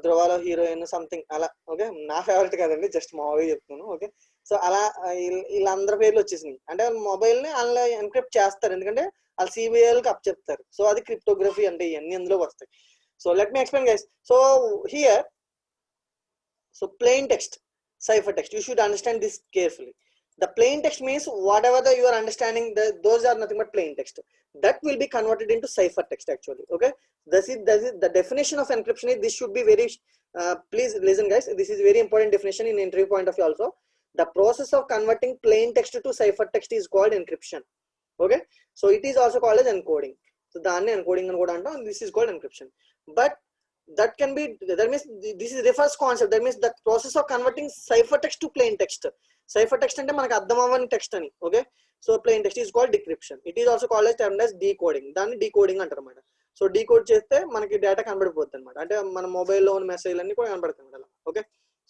ధ్రువాలో హీరోయిన్ సంథింగ్ అలా. ఓకే, నా ఫేవరెట్ కాదండి, జస్ట్ మామూలుగా చెప్తున్నాను. ఓకే, సో అలా వీళ్ళందరి పేర్లు వచ్చేసినాయి. అంటే మొబైల్ ని అలా ఎన్క్రిప్ట్ చేస్తారు, ఎందుకంటే వాళ్ళు సిబిఐలకు అప్ చెప్తారు. సో అది క్రిప్టోగ్రఫీ అంటే ఇవన్నీ అందులో వస్తాయి. So let me explain guys. So here so plain text, cipher text, you should understand this carefully. The plain text means whatever you are understanding, those are nothing but plain text that will be converted into cipher text actually. Okay, this is the definition of encryption. This should be very please listen guys, this is very important definition in interview point of view also. The process of converting plain text to cipher text is called encryption. Okay, so it is also called as encoding. So దాన్ని encoding అని కూడా అంటాం, this is called encryption. But that can be, that means this is the first concept, that means the process of converting cipher text to plain text. Cipher text అంటే మనకు అర్థం అవ్వని text అని. Okay, so plain text is called decryption. It is also called as termed as decoding. దాన్ని decoding అంటారు అనమాట. So decode చేస్తే మనకి డేటా కనబడిపోతుంది అనమాట, అంటే మన మొబైల్లో ఉన్న మెసేజ్లు అన్ని కూడా కనబడతాయి అలా. ఓకే,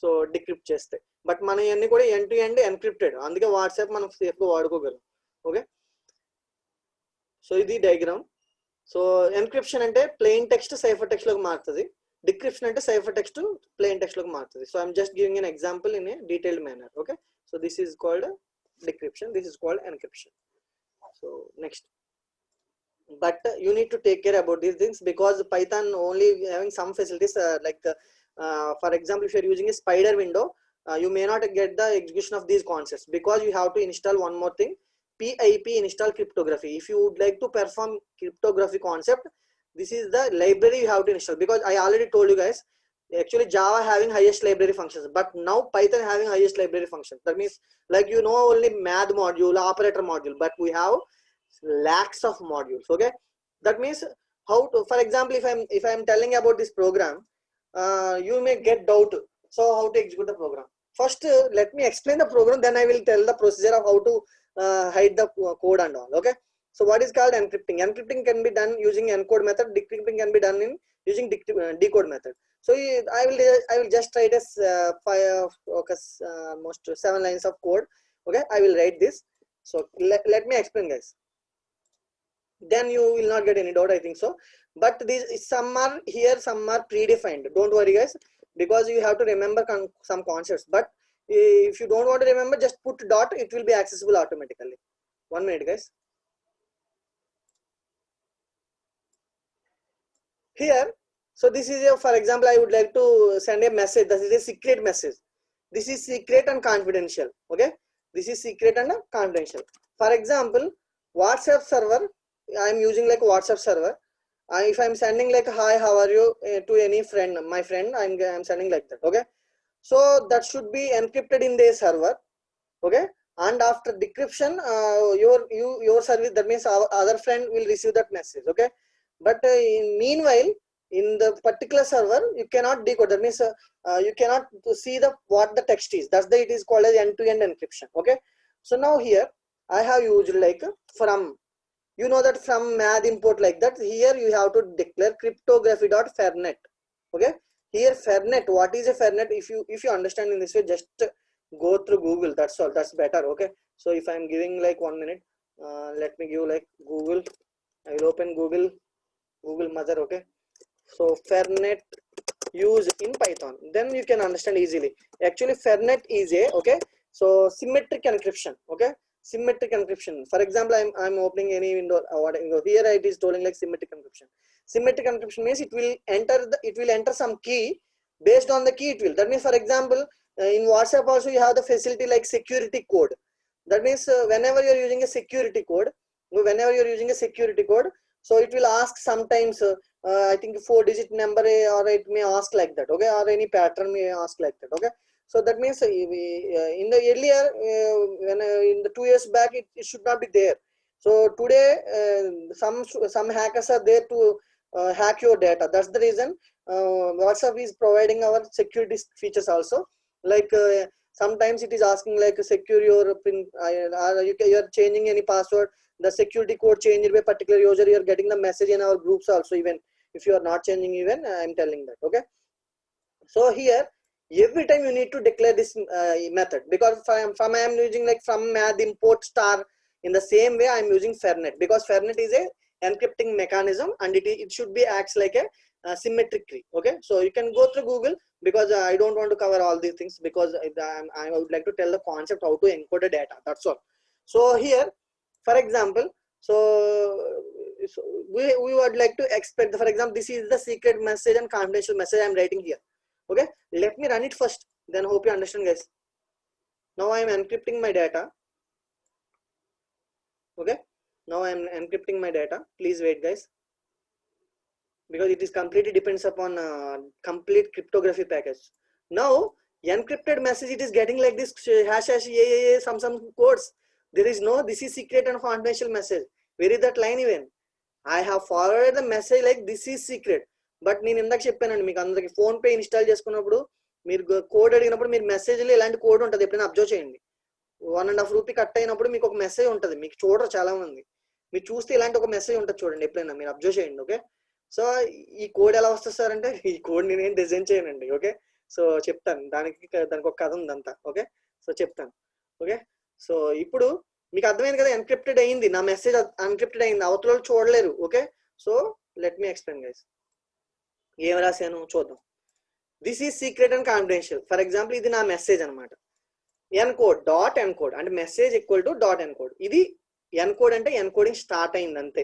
సో డిక్రిప్ట్ చేస్తే, బట్ మన ఇవన్నీ కూడా ఎండ్ టు ఎండ్ ఎన్క్రిప్టెడ్, అందుకే వాట్సాప్ మనం సేఫ్గా వాడుకోగలం. ఓకే, సో ఇది డయాగ్రామ్. సో ఎన్క్రిప్షన్ అంటే ప్లెయిన్ టెక్స్ట్ సైఫర్ టెక్స్ట్ లోకి మారుతుంది, డిక్రిప్షన్ అంటే సైఫర్ టెక్స్ట్ ప్లెయిన్ టెక్స్ట్ లోకి మారుతుంది. So I'm just giving an example in a detailed manner. Okay, so this is called decryption, this is called encryption. So next, but you need to take care about these things because Python only having some facilities like for example, if you are using a spider window, you may not get the execution of these concepts because you have to install one more thing, PIP install cryptography. If you would like to perform cryptography concept, this is the library you have to install, because I already told you guys actually Java having highest library functions, but now Python having highest library function. That means like you know only math module, operator module, but we have lakhs of modules. Okay, that means how to, for example, if I'm telling about this program, you may get doubt, so how to execute the program. First, let me explain the program, then I will tell the procedure of how to hide the code and all. Okay. So what is called encrypting? Encrypting can be done using encode method. Decrypting can be done in using decode method. So I will just write as almost 7 lines of code. Okay, I will write this. So let me explain, guys. Then you will not get any doubt, I think so. But these some are here, some are predefined. Don't worry, guys, because you have to remember some concepts. But if you don't want to remember, just put dot, it will be accessible automatically. 1 minute, guys. Here, so this is a, for example, I would like to send a message. This is a secret message. This is secret and confidential. Okay, this is secret and confidential. For example, WhatsApp server, I am using like WhatsApp server. If I'm sending like hi, how are you to any friend, my friend, I'm sending like that. Okay, so that should be encrypted in the server. Okay, and after decryption, your service, that means our other friend will receive that message. Okay, but meanwhile, in the particular server, you cannot decode. That means you cannot see the what the text is. That's the, it is called as end-to-end encryption. Okay, so now here I have used like from, you know that from math import like that. Here you have to declare cryptography.fernet. Okay, here fernet, what is a fernet? If you understand in this way, just go through Google, that's all, that's better. Okay, so if I'm giving like 1 minute, let me give like Google. I will open Google mother. Okay, so fernet use in Python, then you can understand easily. Actually fernet is a, okay, so symmetric encryption. Okay, symmetric encryption. For example, I'm opening any window, here it is telling like symmetric encryption. Symmetric encryption means it will enter some key. Based on the key it will, that means for example, in WhatsApp also you have the facility like security code. That means whenever you're using a security code, so it will ask sometimes I think 4-digit number, or it may ask like that. Okay, or any pattern may ask like that. Okay, so that means in the earlier when in the 2 years back, it should not be there. So today some hackers are there to hack your data. That's the reason WhatsApp is providing our security features also. Like sometimes it is asking like secure your pin, you are changing any password, the security code changed by particular user, you are getting the message in our groups also, even if you are not changing, even I'm telling that. Okay, so here every time you need to declare this method, because from I am using like from math import star, in the same way I am using fernet, because fernet is a encrypting mechanism, and it should be acts like a symmetric key. Okay, so you can go through Google, because I don't want to cover all these things, because I would like to tell the concept how to encode the data, that's all. So here, for example, so we would like to expect, for example, this is the secret message and confidential message I'm writing here. Okay, let me run it first, then hope you understand, guys. Now I am encrypting my data. Okay, now I am encrypting my data. Please wait, guys, because it is completely depends upon complete cryptography package. Now encrypted message, it is getting like this hash some codes. There is no this is secret and confidential message. Where is that line? Even I have forwarded the message like this is secret. But నేను ఇందాక చెప్పానండి మీకు అందరికి, phone pay install చేసుకున్నప్పుడు మీరు code అడిగినప్పుడు మీరు మెసేజ్లో ఇలాంటి కోడ్ ఉంటుంది, ఎప్పుడైనా అబ్జర్వ్ చేయండి. 1.5 రూపీ కట్ అయినప్పుడు మీకు ఒక మెసేజ్ ఉంటుంది, మీకు చూడరు చాలా మంది, మీరు చూస్తే ఇలాంటి ఒక మెసేజ్ ఉంటుంది చూడండి, ఎప్పుడైనా మీరు అబ్జర్వ్ చేయండి. ఓకే, సో ఈ కోడ్ ఎలా వస్తుంది సార్ అంటే, ఈ కోడ్ నేనేం డిజైన్ చేయనండి. ఓకే, సో చెప్తాను, దానికి ఒక కథ ఉందంతా. ఓకే, సో చెప్తాను. ఓకే, సో ఇప్పుడు మీకు అర్థమైంది కదా, ఎన్క్రిప్టెడ్ అయింది, నా మెసేజ్ ఎన్క్రిప్టెడ్ అయింది, అవతల చూడలేరు. Okay, so let me explain guys. ఏం రాశాను చూద్దాం. This is secret and confidential. For example ఇది నా మెసేజ్ అనమాట. ఎన్కోడ్ డాట్ ఎన్కోడ్ అంటే message equal to dot encode. ఇది ఎన్కోడ్ అంటే ఎన్కోడింగ్ స్టార్ట్ అయింది అంతే.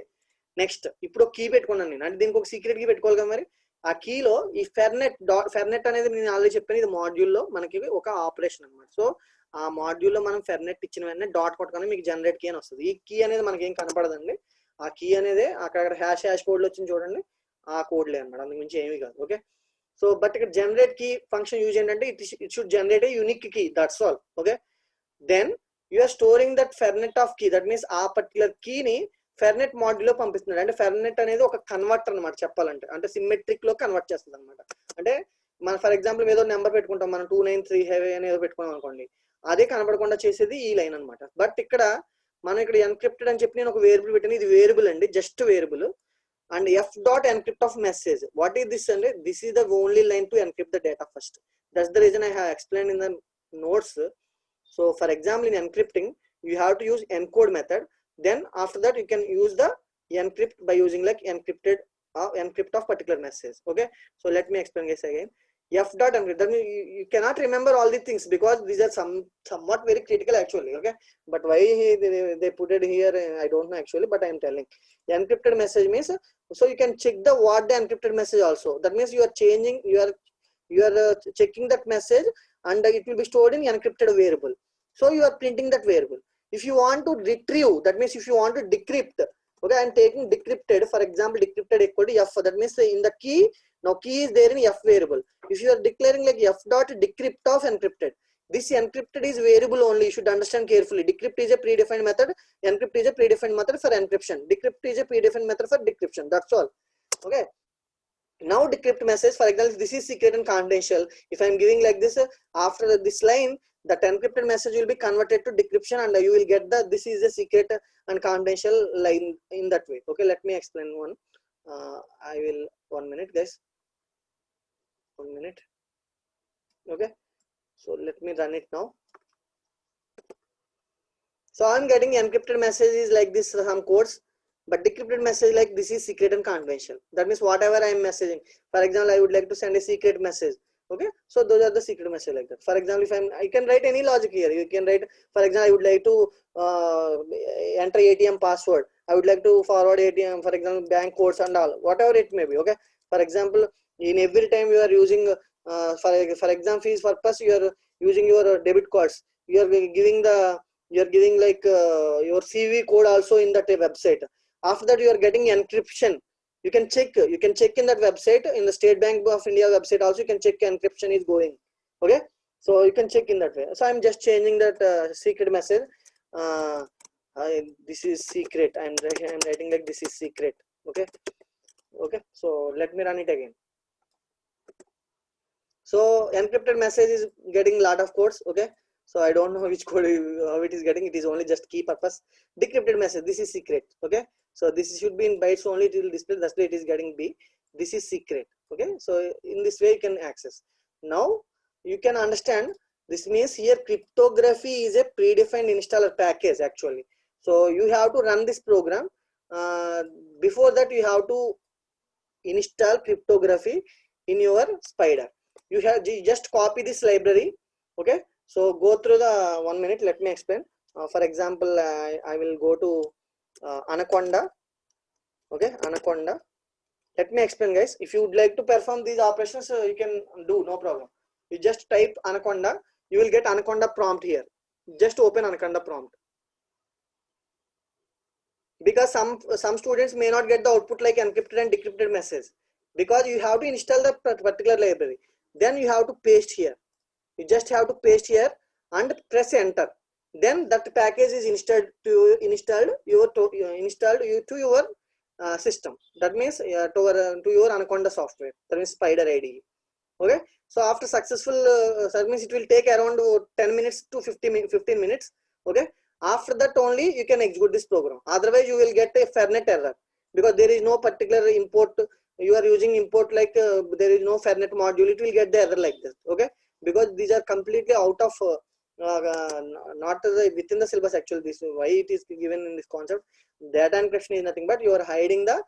నెక్స్ట్ ఇప్పుడు ఒక కీ పెట్టుకున్నాను నేను, అంటే దీనికి ఒక సీక్రెట్ కీ పెట్టుకోవాలి కదా. మరి ఆ కీలో ఈ ఫెర్నెట్ అనేది నేను ఆల్రెడీ చెప్పాను, ఇది మాడ్యూల్లో మనకి ఒక ఆపరేషన్ అనమాట. సో ఆ మాడ్యూల్లో మనం ఫెర్నెట్ ఇచ్చిన వెంటనే డాట్ కొట్టుకొని మీకు జనరేట్ కీ అని వస్తుంది. ఈ కీ అనేది మనకి ఏం కనపడదండి, ఆ కీ అనేది అక్కడ హ్యాష్ కోడ్లు వచ్చింది చూడండి, ఆ కోడ్లే అనమాట, అందుకు మించి ఏమీ కాదు. ఓకే, సో బట్ ఇక్కడ జనరేట్ కీ ఫంక్షన్ యూజ్ ఏంటంటే it should generate a unique key, that's all. Okay, then you're storing that Fernet of key, that means ఆ పర్టికులర్ కీని ఫెర్నెట్ మాడ్యూల్లో పంపిస్తున్నాడు. అంటే ఫెర్నెట్ అనేది ఒక కన్వర్టర్ అనమాట చెప్పాలంటే, అంటే సిమెట్రిక్ లో కన్వర్ట్ చేస్తుంది అనమాట. అంటే మన ఫర్ ఎగ్జాంపుల్ ఏదో నెంబర్ పెట్టుకుంటాం మనం 293 హెవీ అని ఏదో పెట్టుకున్నాం అనుకోండి, అదే కనబడకుండా చేసేది ఈ లైన్ అనమాట. బట్ ఇక్కడ మనం ఇక్కడ ఎన్క్రిప్టెడ్ అని చెప్పి నేను ఒక వేరియబుల్ పెట్టాను, ఇది వేరియబుల్ అండి, just variable. And F dot encrypt of message, what is this అంటే this is the only line to encrypt the data first. That's the reason I have explained in the notes. So for example, in encrypting you have to use encode method, then after that you can use the encrypt by using like encrypt of particular message. Okay, so let me explain this again. F dot encrypt, that means you cannot remember all the things because these are somewhat very critical actually. Okay, but why they put it here I don't know actually, but I am telling encrypted message means, so you can check the what the encrypted message also. That means you are changing, you are checking that message and it will be stored in encrypted variable. So you are printing that variable. If you want to retrieve, that means if you want to decrypt, okay, I am taking decrypted, for example decrypted equal to f, that means in the key, now key is there in f variable. If you are declaring like f dot decrypt of encrypted, this encrypted is variable only, you should understand carefully. Decrypt is a predefined method, encrypt is a predefined method for encryption, decrypt is a predefined method for decryption, that's all. Okay, now decrypt message, for example this is secret and confidential, if I am giving like this, after this line that encrypted message will be converted to decryption and you will get the this is a secret and confidential line in that way. Okay, let me explain one. I will 1 minute guys, 1 minute. Okay, so let me run it now. So I'm getting encrypted messages like this, some codes, but decrypted message like this is secret and confidential. That means whatever I am messaging, for example I would like to send a secret message. Okay, so those are the secret message like that. For example, if I can write any logic here, you can write, for example I would like to enter ATM password, I would like to forward ATM, for example bank codes and all, whatever it may be. Okay, for example in every time you are using for exam fees purpose you are using your debit cards, you are giving the, you are giving like your CV code also in that website. After that you are getting encryption, you can check in that website, in the State Bank of India website also you can check encryption is going. Okay, so you can check in that way. So I'm just changing that secret message, this is secret, I'm writing like this is secret. Okay, okay, so let me run it again. So encrypted message is getting lot of codes. Okay, so I don't know which code how it is getting, it is only just key purpose. Decrypted message, this is secret. Okay, so this should be in bytes only, it will display, that's why it is getting B, this is secret. Okay, so in this way you can access. Now you can understand, this means here cryptography is a predefined installer package actually. So you have to run this program, before that you have to install cryptography in your Spider. You have just copy this library. Okay, so go through the 1 minute, let me explain. For example I will go to Anaconda. Okay, Anaconda, let me explain guys. If you would like to perform these operations you can do, no problem. You just type Anaconda, you will get Anaconda prompt here. Just open Anaconda prompt, because some students may not get the output like encrypted and decrypted message, because you have to install the particular library, then you have to paste here, you just have to paste here and press enter, then that package is installed to your system. That means to your Anaconda software, that means Spider IDE. Okay, so after successful that means it will take around 10 minutes to 15 minutes. Okay, after that only you can execute this program, otherwise you will get a Fernet error, because there is no particular import, you are using import like there is no Fernet module, it will get the error like this. Okay, because these are completely out of not within the syllabus actually. This is why it is given in this concept. Data encryption is nothing but you are hiding the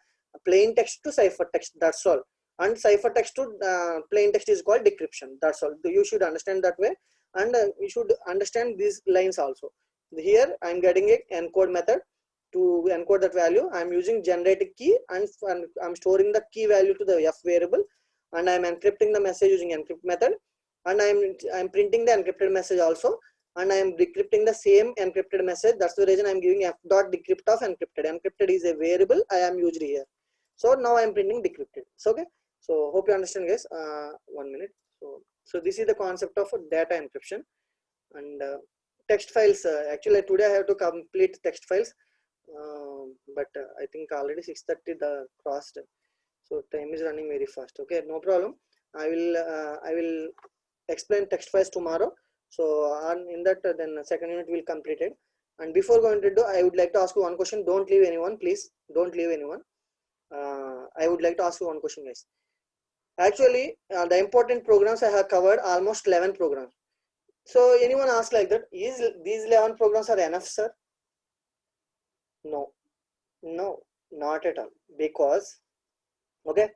plain text to ciphertext, that's all, and ciphertext to plain text is called decryption, that's all. You should understand that way, and you should understand these lines also. Here I am getting a encode method. To encode that value I am using generated key, and I'm storing the key value to the f variable, and I am encrypting the message using encrypt method, and I'm printing the encrypted message also, and I am decrypting the same encrypted message. That's the reason I'm giving f dot decrypt of encrypted. Encrypted is a variable I am used here. So now I'm printing decrypted. So okay, so hope you understand guys. 1 minute. So this is the concept of data encryption. And text files, actually today I have to complete text files, but I think already 6:30 the crossed, so time is running very fast. Okay, no problem. I will explain text wise tomorrow. So in that then second unit will completed. And before going to do, I would like to ask you one question. Don't leave anyone, please. Don't leave anyone. I would like to ask you one question, guys. Actually, the important programs I have covered almost 11 programs. So anyone ask like that? Is these 11 programs are enough, sir? No, no, not at all. Because okay,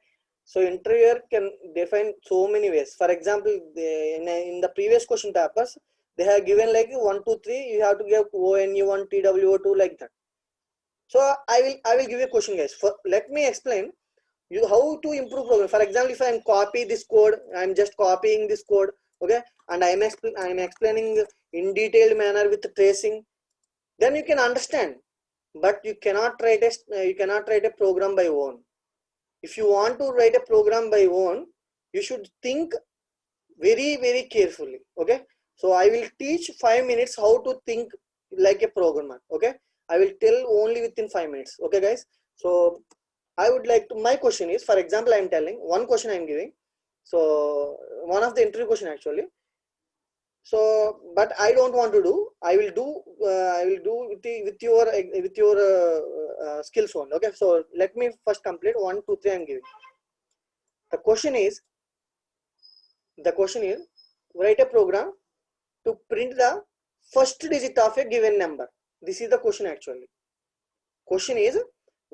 so interviewer can define so many ways. For example, in the previous question papers, they have given like 1, 2, 3. You have to give ONU1, TWO2 like that. So I will give you a question, guys. Let me explain you how to improve program. For example, if I am copy this code, I am just copying this code, okay, and I am explaining in detailed manner with tracing. Then you can understand, but you cannot write a program by own. If you want to write a program by own, you should think very carefully. Okay, so I will teach 5 minutes how to think like a programmer. Okay, I will tell only within 5 minutes. Okay, guys. So I would like to, my question is, for example, I am telling one question I am giving. So one of the interview question actually. So, but I don't want to do. I will do with your skills one. Okay. So let me first complete 1, 2, 3. I am giving. The question is write a program to print the first digit of a given number. This is the question actually. Question is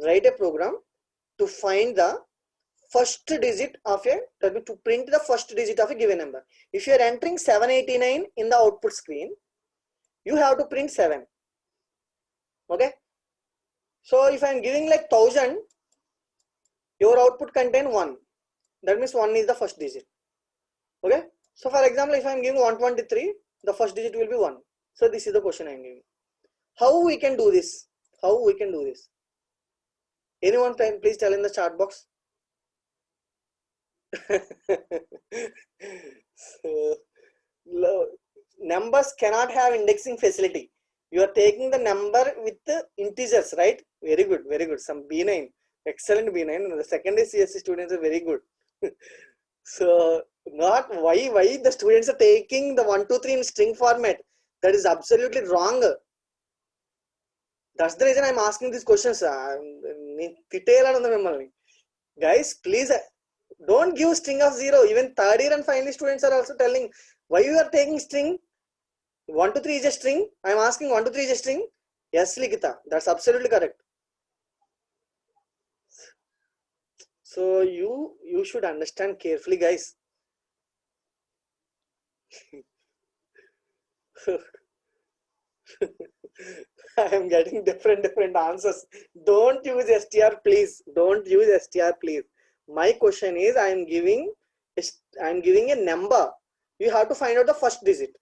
write a program to find the first digit of to print the first digit of a given number. If you are entering 789 in the output screen, you have to print 7. Okay. So if I am giving like 1000, your output contain 1. That means 1 is the first digit. Okay. So for example, if I am giving 123, the first digit will be 1. So this is the question I am giving. How we can do this? How we can do this? Anyone please tell in the chat box. So, numbers cannot have indexing facility. You are taking the number with the integers, right? Very good, very good. Some B9, excellent B9. The secondary CSC students are very good. So not why the students are taking the 1, 2, 3 in string format. That is absolutely wrong. That's the reason I'm asking these questions. Guys, please don't give string of 0. Even third year and final students are also telling why you are taking string. 1 to 3 is a string. I'm asking 1 to 3 is a string. Yes, Likita, that's absolutely correct. So you should understand carefully, guys. I am getting different answers. Don't use str, please. Don't use str, please. My question is, I am giving a number. You have to find out the first digit.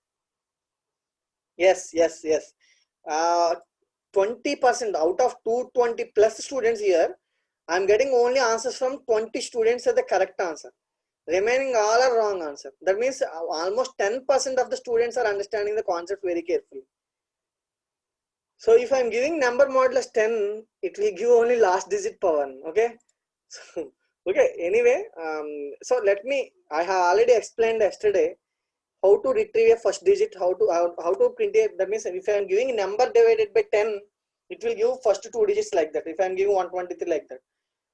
Yes. 20% out of 220 plus students here, I am getting only answers from 20 students are the correct answer. Remaining all are wrong answer. That means almost 10% of the students are understanding the concept very carefully. So if I am giving number modulus 10, it will give only last digit power. Okay. So, okay. Anyway, so I have already explained yesterday how to retrieve a first digit, how to print it. That means if I am giving number divided by 10, it will give first 2 digits like that. If I am giving 123 like that.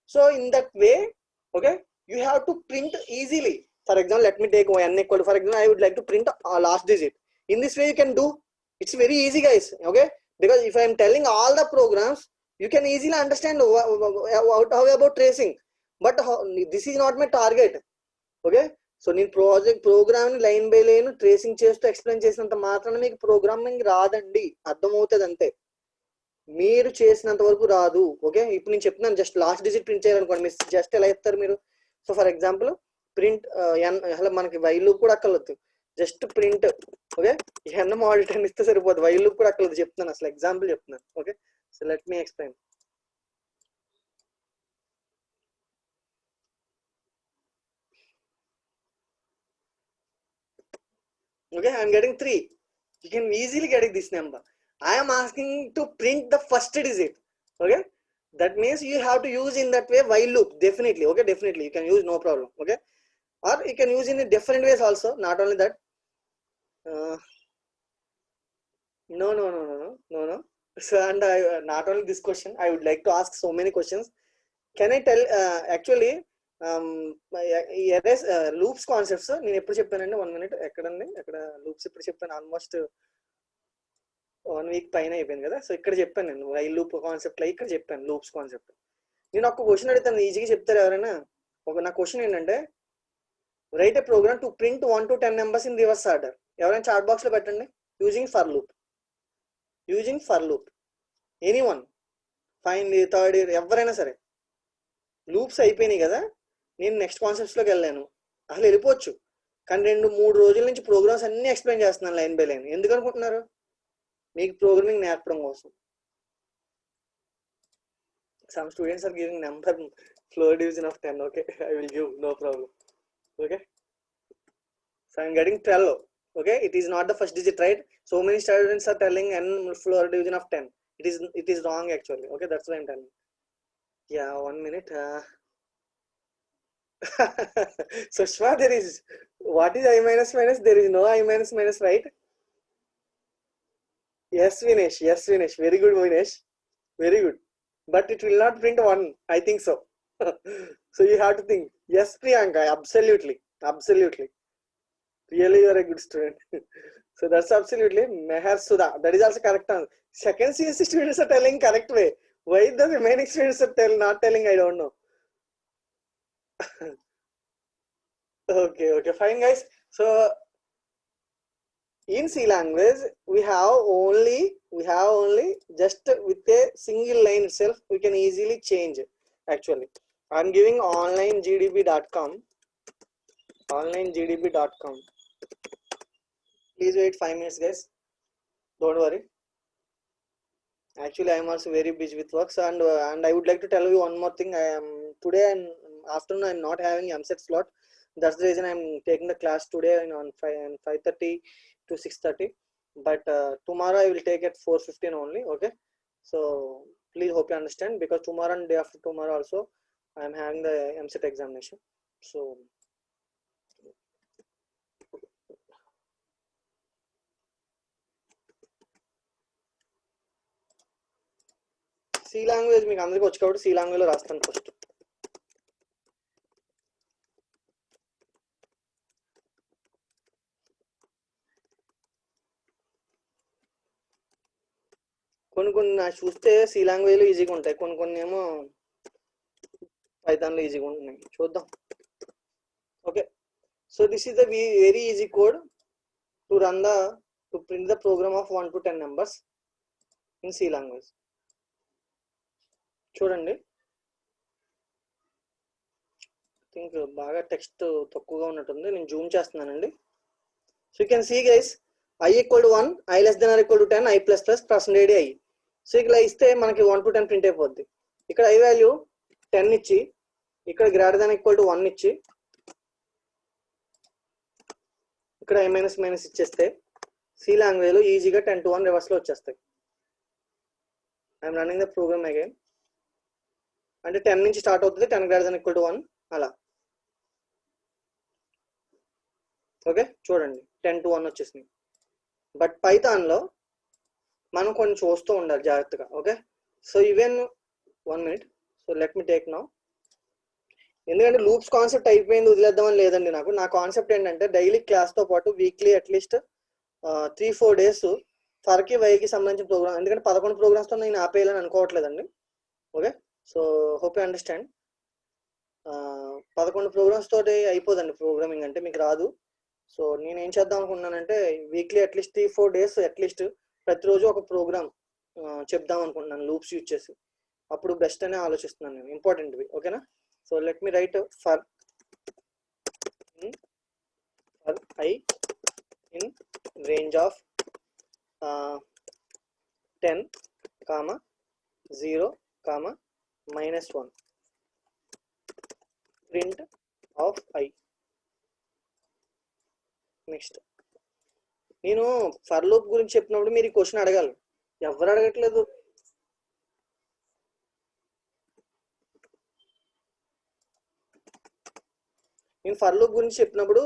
So in that way, okay, you have to print easily. For example, let me take n equal. For example, I would like to print a last digit. In this way, you can do. It's very easy, guys. Okay, because if I am telling all the programs, you can easily understand how about tracing. But this is not my target. Okay. So నేను program line by line tracing చేస్తూ explain చేసినంత మాత్రాన మీకు programming రాదండి, అర్థమవుతుంది అంతే. మీరు చేసినంత వరకు రాదు. ఓకే, ఇప్పుడు నేను చెప్తున్నాను జస్ట్ లాస్ట్ డిజిట్ ప్రింట్ చేయాలనుకోండి, మీరు జస్ట్ ఎలా ఇస్తారు మీరు. సో ఫర్ ఎగ్జాంపుల్ ప్రింట్ అసలు మనకి వైల్ లూప్ కూడా అక్కర్లేదు, జస్ట్ ప్రింట్. ఓకే, ఎన్ మోడల్ 10 ఇస్తే సరిపోదు, వైల్ లూప్ కూడా అక్కర్లేదు. చెప్తున్నాను, అసలు ఎగ్జాంపుల్ చెప్తున్నాను. Okay, so let me explain. Okay, I am getting 3. You can easily get this number. I am asking to print the first digit. Okay, that means you have to use in that way while loop. Definitely. Okay, definitely you can use, no problem. Okay, or you can use in different ways also, not only that. No, no, no, no, no, no, no. So, and I, not only this question, I would like to ask so many questions. Can I tell actually erase loops concepts నేను ఎప్పుడు చెప్పానండి 1 minute ఎక్కడండి ఎక్కడ loops ఇప్పుడు చెప్పాను almost 1 week పైన అయిపోయింది కదా సో ఇక్కడ చెప్పాను నేను వైల్ లూప్ కాన్సెప్ట్ లో ఇక్కడ చెప్పాను లూప్స్ కాన్సెప్ట్ నేను ఒక క్వశ్చన్ అడుగుతాను ఈజీగా చెప్తారు ఎవరైనా నా క్వశ్చన్ ఏంటంటే write a program to print 1 to 10 numbers in reverse order ఎవరైనా చాట్ బాక్స్ లో పెట్టండి using for loop anyone fine third year ఎవరైనా సరే లూప్స్ అయిపోయినాయి కదా నేను నెక్స్ట్ కాన్సెప్ట్స్లోకి వెళ్ళాను అసలు వెళ్ళిపోవచ్చు కానీ 2-3 రోజుల నుంచి ప్రోగ్రామ్స్ అన్ని ఎక్స్ప్లెయిన్ చేస్తున్నాను లైన్ బై లైన్ ఎందుకు అనుకుంటున్నారు మీకు ప్రోగ్రామింగ్ నేర్పడం కోసం some students are giving number floor division of 10 okay I will give no problem okay so I'm getting 12 okay it is not the first digit right so many students are telling n floor division of 10 it is wrong actually okay that's why I'm telling yeah 1 minute Sushma there is what is I minus minus there is no I minus minus right yes Vinesh very good Vinesh very good but it will not print 1 I think so so you have to think yes Priyanka absolutely really you are a good student so that's absolutely Meher Sudha that is also correct answer second CSC students are telling correct way why the remaining students are not telling I don't know okay fine guys so in C language we have only just with a single line itself we can easily change actually I'm giving onlinegdb.com please wait 5 minutes guys don't worry actually I am also very busy with works and I would like to tell you one more thing I am today and afternoon I'm not having MCET slot that's the reason I'm taking the class today on 5:30 to 6:30 but tomorrow I will take at 4:15 only okay so please hope you understand because tomorrow and day after tomorrow also I am having the MCET examination so C language మీకు అందరికీ వచ్చు కాబట్టి C language లో రాస్తాను first కొన్ని చూస్తే C language లో ఈజీగా ఉంటాయి కొన్ని ఏమో పైథాన్ లో ఈజీగా ఉన్నాయి చూద్దాం okay so this is the very easy code to run to print the program of 1 to 10 numbers in C language చూడండి థింక్ బాగా టెక్స్ట్ తక్కువగా ఉన్నట్టుంది నేను జూమ్ చేస్తున్నానండి so you can see guys I equal to 1 I less than or equal to 10 I plus percentage I so ఇక్కడ ఇస్తే మనకి 1 to 10 print అయిపోద్ది ఇక్కడ I వాల్యూ 10 ఇచ్చి ఇక్కడ గ్రేటర్ దాన్ ఈక్వల్ టు 1 ఇచ్చి ఇక్కడ I మైనస్ మైనస్ ఇచ్చేస్తే C లాంగ్వేజ్ లో ఈజీగా 10 to 1 రివర్స్ లో వచ్చేస్తాయి I'm running the program again అంటే 10 నుంచి స్టార్ట్ అవుతుంది 10 గ్రేటర్ దాన్ ఈక్వల్ టు 1 అలా ఓకే చూడండి 10 to 1 వచ్చేసింది బట్ పైథాన్ లో మనం కొన్ని చూస్తూ ఉండాలి జాగ్రత్తగా okay so even 1 minute so let me take now ఎందుకంటే లూప్స్ కాన్సెప్ట్ అయిపోయింది వదిలేద్దామని లేదండి నా కాన్సెప్ట్ ఏంటంటే డైలీ క్లాస్తో పాటు వీక్లీ అట్లీస్ట్ 3-4 days ఫర్కి వైకి సంబంధించిన ప్రోగ్రామ్ ఎందుకంటే 11 ప్రోగ్రామ్స్తో నేను ఆపేయాలని అనుకోవట్లేదండి okay so hope you understand 11 programs తోటి అయిపోదండి ప్రోగ్రామింగ్ అంటే మీకు రాదు సో నేను ఏం చేద్దాం అనుకున్నానంటే వీక్లీ అట్లీస్ట్ 3-4 days అట్లీస్ట్ ప్రతిరోజు ఒక ప్రోగ్రామ్ చెప్దాం అనుకుంటున్నాను లూప్స్ యూజ్ చేసి అప్పుడు బెస్ట్ అనే ఆలోచిస్తున్నాను నేను ఇంపార్టెంట్వి ఓకేనా so let me right for I in range of 10, 0, -1 print of I next నేను ఫర్ లూప్ గురించి చెప్పినప్పుడు మీరు ఈ క్వశ్చన్ అడగాలి ఎవరు అడగట్లేదు నేను ఫర్ లూప్ గురించి చెప్పినప్పుడు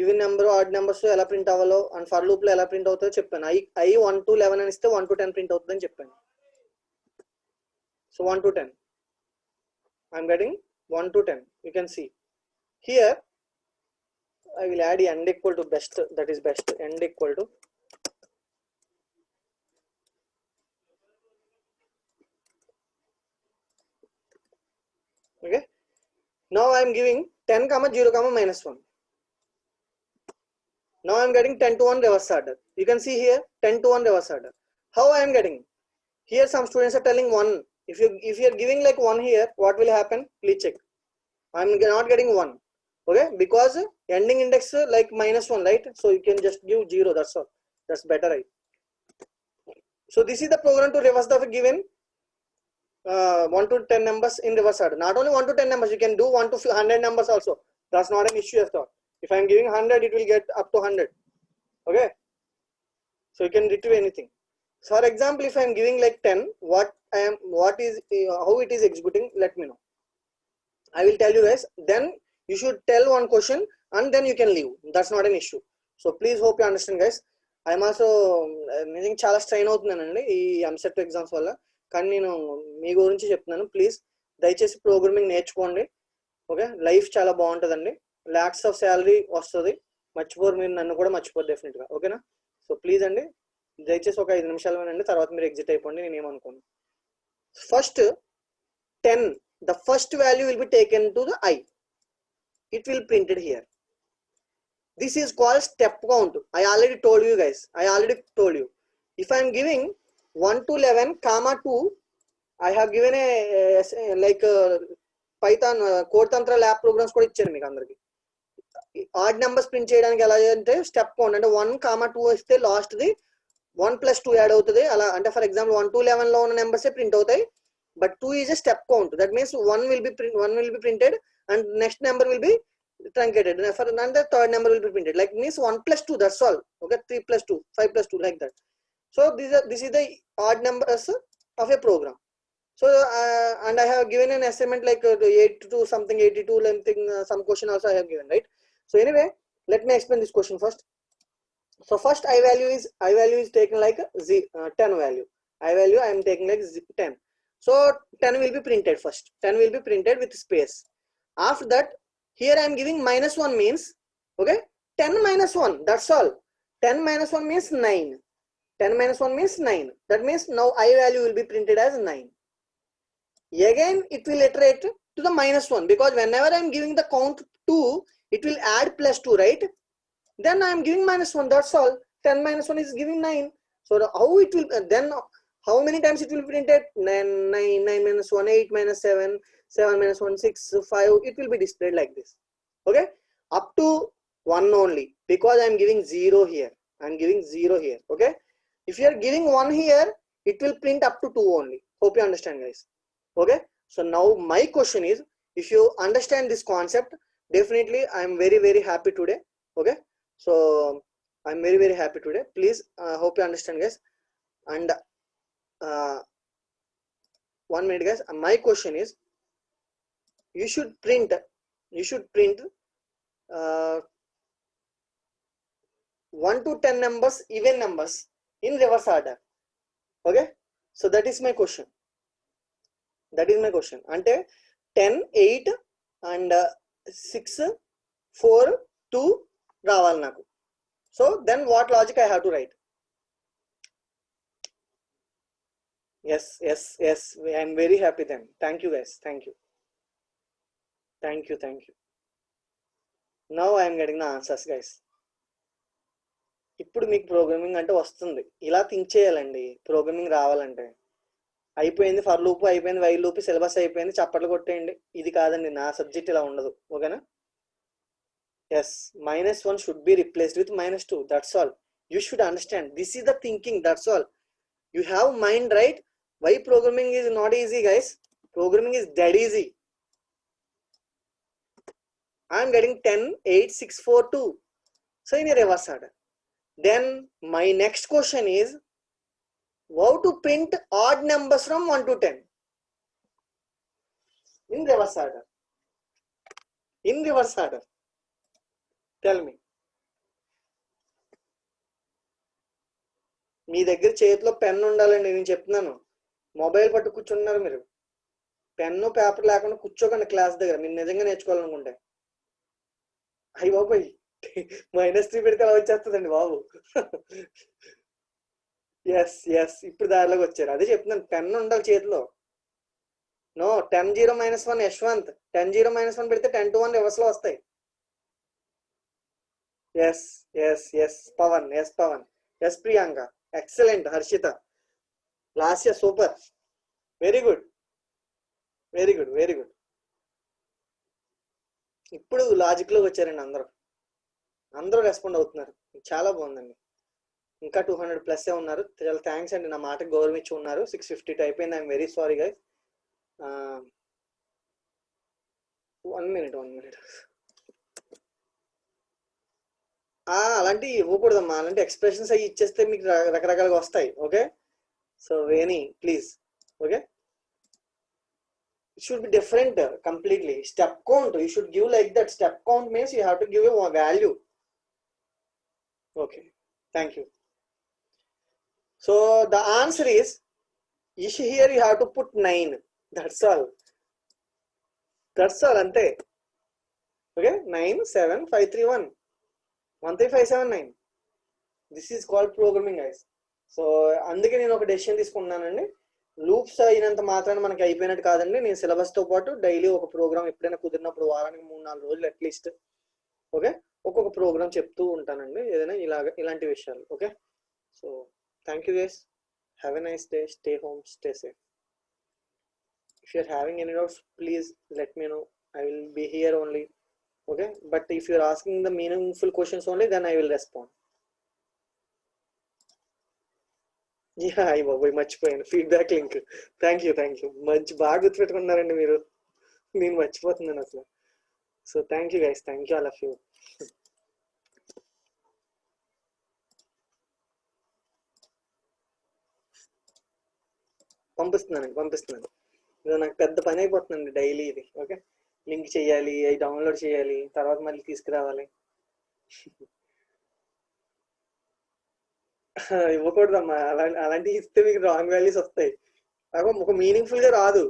ఈవెన్ నెంబర్ ఆడ్ నెంబర్స్ ఎలా ప్రింట్ అవ్వాలో అండ్ ఫర్ లూప్ లో ఎలా ప్రింట్ అవుతుందో చెప్పాను. I 1 to 11 అని ఇస్తే 1 to 10 ప్రింట్ అవుతుందని చెప్పాను. So 1 to 10 I'm getting 1 to 10. You can see here I will add end equal to best, that is best, end equal to okay. Now I am giving 10 comma 0 comma minus 1. Now I am getting 10 to 1 reverse order. You can see here 10 to 1 reverse order. How I am getting? Here some students are telling 1. If you are giving like 1 here, what will happen? Please check. I am not getting 1. Okay, because ending index like minus 1, right? So you can just give 0. That's all. That's better, right? So this is the program to reverse the given 1 to 10 numbers in reverse order. Not only 1 to 10 numbers, you can do 1 to 100 numbers also. That's not an issue at all. If I am giving 100, it will get up to 100. Okay, so you can retrieve anything. So for example, if I am giving like 10, how it is executing, let me know. I will tell you guys. Then you should tell one question and then you can leave. That's not an issue. So please hope you understand, guys. I am also నిజంగా చాలా strain అవుతున్నానండి ఈ EAMCET exams వల్ల. కానీ నేను మీ గురించి చెప్తున్నాను, please దయచేసి programming నేర్చుకోండి. ఓకే, లైఫ్ చాలా బాగుంటుందండి. లాక్స్ ఆఫ్ శాలరీ వస్తుంది, మర్చిపోరు, మీరు నన్ను కూడా మర్చిపోరు డెఫినెట్గా. ఓకేనా? సో ప్లీజ్ అండి, దయచేసి ఒక 5 నిమిషాలు వినండి, తర్వాత మీరు ఎగ్జిట్ అయిపోండి, నేను ఏమనుకోను. First 10, the first value will be taken to the I. It will printed here. This is called step count. I already told you guys. If I am giving 1 to 11 comma 2, I have given a like Python code tantra lab programs కూడా ఇచ్చాను మీకు అందరికి. Odd numbers print చేయడానికి ఎలా అంటే step count, అంటే 1 comma 2 వస్తే last the 1 plus 2 add అవుతుంది. అలా అంటే ఫర్ ఎగ్జాంపుల్ 1 to 11 లో ఉన్న నెంబర్సే ప్రింట్ అవుతాయి. But 2 is a step count. That means 1 will be printed and next number will be truncated. For another third number will be printed. Like means 1 plus 2. That's all. Okay, 3 plus 2, 5 plus 2, like that. So this is the odd numbers of a program. So and I have given an assignment like 82 something, 82 something, some question also I have given, right? So anyway, let me explain this question first. So first I value is taken like 10 value. I value I am taking like 10. So 10 will be printed first. 10 will be printed with space. After that, here I am giving minus 1 means, okay, 10 minus 1. That's all. 10 minus 1 means 9. 10 minus 1 means 9. That means now I value will be printed as 9. Again, it will iterate to the minus 1 because whenever I am giving the count 2, it will add plus 2, right? Then I am giving minus 1. That's all. 10 minus 1 is giving 9. So how it will then? How many times it will be printed? 9 minus 1, 8 minus 7, 7 minus 1, 6, 5. It will be displayed like this. Okay, up to 1 only because I am giving 0 here. I am giving 0 here. Okay, if you are giving 1 here, it will print up to 2 only. Hope you understand, guys. Okay, so now my question is, if you understand this concept, definitely I am very, very happy today. Okay, so I am very, very happy today. Please hope you understand, guys. And 1 minute, guys. My question is, you should print 1 to 10 numbers, even numbers in reverse order. Okay, so that is my question. Ante 10, 8 and 6, 4, 2 రావాలి నాకు. So then what logic I have to write? Yes, I am very happy then. Thank you, guys. Thank you. Now I am getting the answers, guys. ఇప్పుడు మీకు programming అంటే వస్తుంది, ఇలా think చేయాలండి. Programming రావాలంటే అయిపోయింది ఫర్ లూప్, అయిపోయింది while loop, syllabus అయిపోయింది, చప్పట్లు కొట్టేయండి. ఇది కాదండి, నా సబ్జెక్ట్ ఇలా ఉండదు. ఓకేనా? Yes, -1 should be replaced with -2. That's all. You should understand. This is the thinking. That's all. You have mind, right? Why programming is not easy, guys? Programming is dead easy. I am getting 10, 8, 6, 4, 2. So in a reverse order. Then my next question is, how to print odd numbers from 1 to 10 in reverse order. Tell me. మీ దగ్గర చేతిలో pen ఉండాలండి, నేను చెప్తున్నాను. Mobile పట్టు కూర్చున్నారు మీరు. Pen paper లేకుండా కూర్చోకండి క్లాస్ దగ్గర, మీరు నిజంగా నేర్చుకోవాలనుకుంటే. అయ్యి బాబోయ్, -3 పెడితే అలా వచ్చేస్తుందండి బాబు. ఎస్ ఎస్, ఇప్పుడు దారిలోకి వచ్చారు. అదే చెప్తున్నాను, పెన్ ఉండాలి చేతిలో. నో, 10-0-1 యశ్వంత్, 10-0-1 పెడితే 10-1 రివర్స్ లో వస్తాయి. Yes yes yes Pavan, yes Pavan, yes Priyanka, excellent. Harshita, Lasya, super, very good very good very good. ఇప్పుడు లాజిక్ లోకి వచ్చారండి అందరూ, అందరూ రెస్పాండ్ అవుతున్నారు. చాలా బాగుందండి. ఇంకా 200+ ఉన్నారు. చాలా థ్యాంక్స్ అండి, నా మాటకు గౌరవించి ఉన్నారు. 650 అయిపోయింది. I'm very sorry guys. 1 minute. అలాంటివి ఇవ్వకూడదమ్మా, అలాంటి ఎక్స్ప్రెషన్స్ అవి ఇచ్చేస్తే మీకు రకరకాలుగా వస్తాయి. Okay, so Veni please. Okay, it should be different completely. Step count, you should give like that. Step count means you have to give a value. Okay, thank you. So the answer is here you have to put 9. That's all ante. Okay, 9 7 5 3 1 1 3 5 7 9. This is called programming guys. So అందుకే నేను ఒక decision తీసుకున్నానండి. Loops అయినంత మాత్రాన మనకి అయిపోయినట్టు కాదండి. నేను సిలబస్తో పాటు డైలీ ఒక ప్రోగ్రామ్ ఎప్పుడైనా కుదిరినప్పుడు వారానికి 3-4 రోజులు అట్లీస్ట్, ఓకే, ఒక్కొక్క ప్రోగ్రామ్ చెప్తూ ఉంటానండి, ఏదైనా ఇలాంటి విషయాలు. Okay, so thank you guys, have a nice day, stay home, stay safe. If you are having any doubts, please let me know. I will be here only. Okay, but if you are asking the meaningful questions only, then I will respond. Yeah, I will మర్చిపోయాను feedback link. Thank you మంచి బాగా గుర్తుపెట్టుకున్నారండి మీరు, నేను మర్చిపోతున్నాను అసలు. So thank you guys, thank you all of you. పంపిస్తున్నాను. ఇది నాకు పెద్ద పని అయిపోతుందండి డైలీ ఇది. ఓకే, లింక్ చేయాలి, అవి డౌన్లోడ్ చేయాలి, తర్వాత మళ్ళీ తీసుకురావాలి. ఇవ్వకూడదమ్మా, అలాంటివి ఇస్తే మీకు రాంగ్ వాల్యూస్ వస్తాయి. ఒక మీనింగ్ఫుల్ గా రాదు.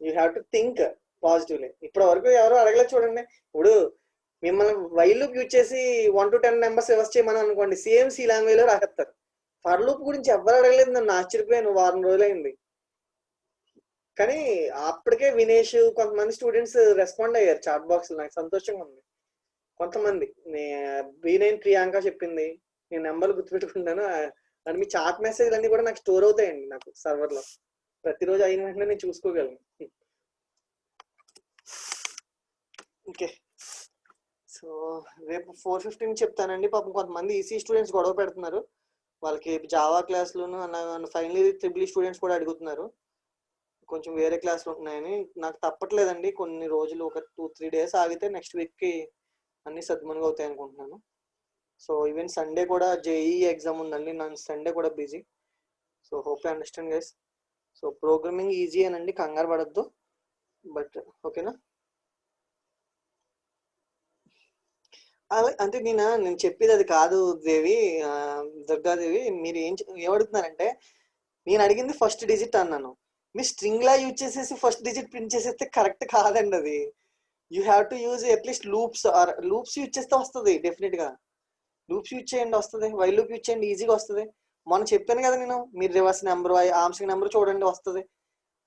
You have to think positively. ఇప్పటి వరకు ఎవరు అడగలేదు చూడండి. ఇప్పుడు మిమ్మల్ని వైల్ లూప్ యూజ్ చేసి 1 to 10 నెంబర్స్ రివర్స్ చేయమని అనుకోండి, సేమ్ సి లాంగ్వేజ్ లో రాసేస్తారు. ఫర్ లూప్ గురించి ఎవరు అడగలేదు, నన్ను ఆశ్చర్యపోయాను. వారం రోజులైంది కానీ అప్పటికే వినేష్, కొంతమంది స్టూడెంట్స్ రెస్పాండ్ అయ్యారు చాట్ బాక్స్. నాకు సంతోషంగా ఉంది. కొంతమంది B9 ప్రియాంక చెప్పింది, నేను నెంబర్లు గుర్తుపెట్టుకుంటాను. అండ్ మీ చాట్ మెసేజ్లు అన్ని కూడా నాకు స్టోర్ అవుతాయండి నాకు సర్వర్లో. ప్రతిరోజు అయిన వెంటనే నేను చూసుకోగలను. ఓకే, సో రేపు 4:15 చెప్తానండి. పాపం కొంతమంది ఈసీ స్టూడెంట్స్ గొడవ పెడుతున్నారు, వాళ్ళకి జావా క్లాసులను ఫైనలీ ట్రిపుల్ స్టూడెంట్స్ కూడా అడుగుతున్నారు. కొంచెం వేరే క్లాసులు ఉంటున్నాయని నాకు తప్పట్లేదండి. కొన్ని రోజులు ఒక 2-3 డేస్ ఆగితే నెక్స్ట్ వీక్కి అన్ని సద్మనుగా అవుతాయి అనుకుంటున్నాను. సో ఈవెన్ సండే కూడా జేఈ ఎగ్జామ్ ఉందండి, నన్ను సండే కూడా busy. So hope you understand guys. So programming easy అనండి, కంగారు పడద్దు. బట్ ఓకేనా, అంటే నేను చెప్పేది అది కాదు దేవి, దుర్గాదేవి. మీరు ఏమడుగుతున్నారంటే, నేను అడిగింది ఫస్ట్ డిజిట్ అన్నాను. మీ స్ట్రింగ్ లా యూజ్ చేసేసి ఫస్ట్ డిజిట్ ప్రింట్ చేసేస్తే కరెక్ట్ కాదండి అది. You have to use at least loops. Or loops use చేస్తే వస్తుంది డెఫినెట్ గా. లూప్స్ యూజ్ చేయండి వస్తుంది, వైల్ లూప్ యూజ్ చేయండి ఈజీగా వస్తుంది. మొన్న చెప్పాను కదా నేను, మీరు రివర్స్ నెంబర్, ఆర్మ్స్ట్రింగ్ నెంబర్ చూడండి వస్తుంది.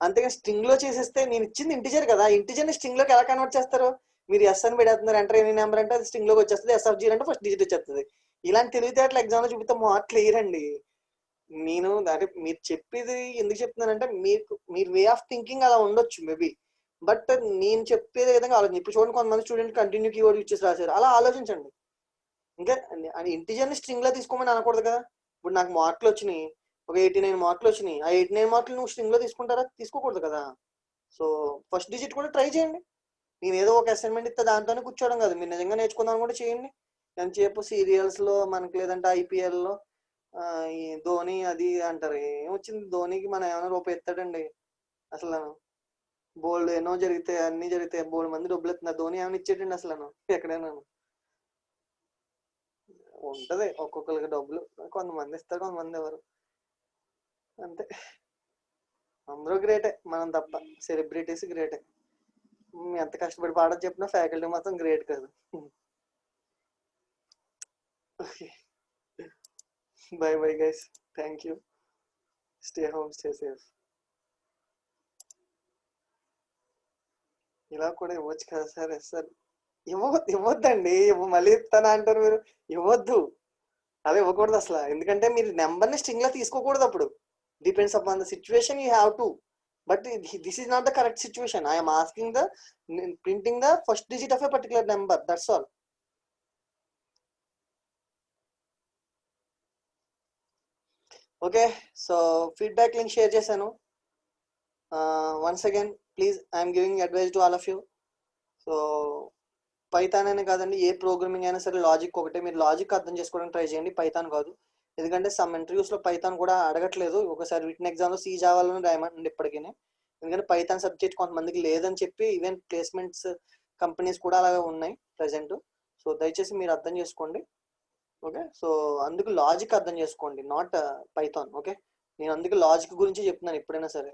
అంతేగా స్ట్రింగ్ లో చేసేస్తే, నేను ఇచ్చింది ఇంటిజర్ కదా, ఇంటిజర్ ని స్ట్రింగ్ లోకి ఎలా కన్వర్ట్ చేస్తారు? మీరు ఎస్ అని పెడుతున్నారు, ఎంటర్ ఎనీ నెంబర్ అంటే అది స్ట్రింగ్ లోకి వచ్చేస్తుంది. SFG అంటే ఫస్ట్ డిజిట్ వచ్చేస్తుంది. ఇలాంటి తెలివితేటలు ఎగ్జామ్ లో చూపితే మా క్లియర్ అండి. నేను అంటే మీరు చెప్పేది ఎందుకు చెప్తున్నానంటే, మీరు వే ఆఫ్ థింకింగ్ అలా ఉండొచ్చు మేబీ, బట్ నేను చెప్పేది విధంగా ఆలోచించి. ఇప్పుడు చూడండి, కొంతమంది స్టూడెంట్ కంటిన్యూ కీవర్డ్ యూజ్ చేసి రాశారు, అలా ఆలోచించండి. ఇంకా ఇంటిజర్ ని స్ట్రింగ్ లా తీసుకోమని అనకూడదు కదా. ఇప్పుడు నాకు మార్కులు వచ్చినాయి, ఒక 89 మార్కులు వచ్చినాయి. ఆ 89 మార్కులు నువ్వు స్ట్రింగ్ లో తీసుకుంటారా? తీసుకోకూడదు కదా. సో ఫస్ట్ డిజిట్ కూడా ట్రై చేయండి. నేను ఏదో ఒక అసైన్మెంట్ ఇస్తే దాంతోనే కూర్చోవడం కాదు, మీరు నిజంగా నేర్చుకుందాం కూడా చేయండి. ఎంతసేపు సీరియల్స్ లో మనకి, లేదంటే IPL లో ఈ ధోని అది అంటారు. ఏమొచ్చింది ధోనికి? మనం ఏమైనా రూపాయి ఎత్తాడండి అసలు? బోల్డ్ ఎన్నో జరిగితే, అన్ని జరిగితే బోల్డ్ మంది డబ్బులు ఎత్తున్నారు. ధోని ఏమైనా ఇచ్చేటండి అసలు ఎక్కడైనా? ఉంటది ఒక్కొక్కరికి డబ్బులు, కొంతమంది ఇస్తారు కొంతమంది ఎవరు, అంతే. అందరూ గ్రేటే, మనం తప్ప. సెలబ్రిటీస్ గ్రేటే, ఎంత కష్టపడి పాడని చెప్పినా ఫ్యాకల్టీ మాత్రం గ్రేట్ కాదు. By bye guys, thank you, stay home, stay safe. ఇలా కూడా ఇవ్వచ్చు కదా సార్? సార్ ఇవ్వద్దండి, మళ్ళీ ఇస్తానా అంటారు మీరు. ఇవ్వద్దు, అలా ఇవ్వకూడదు అసలు. ఎందుకంటే మీరు నెంబర్ని స్ట్రింగ్ లా తీసుకోకూడదు. అప్పుడు depends upon the situation you have to, but this is not the correct situation. I'm asking the printing the first digit of a particular number, that's all. Okay, so feedback link share చేశాను. Once again please, I'm giving advice to all of you. So Python అనే కాదండి, ఏ programming అయినా సరే logic ఒకటే. మీరు logic అర్థం చేసుకోవడానికి try చేయండి, పైథాన్ కాదు. ఎందుకంటే సమ్ ఇంటర్వ్యూస్ లో పైథాన్ కూడా అడగట్లేదు. ఒకసారి రిటన్ ఎగ్జామ్ లో సి జావాలను రాయమండి ఇప్పటికీ. ఎందుకంటే పైథాన్ సబ్జెక్ట్ కొంతమందికి లేదని చెప్పి ఈవెన్ ప్లేస్మెంట్స్ కంపెనీస్ కూడా అలాగే ఉన్నాయి ప్రజెంట్. సో దయచేసి మీరు అర్థం చేసుకోండి. ఓకే, సో అందుకు లాజిక్ అర్థం చేసుకోండి, నాట్ పైథాన్. ఓకే, నేను అందుకు లాజిక్ గురించి చెప్తున్నాను ఎప్పుడైనా సరే.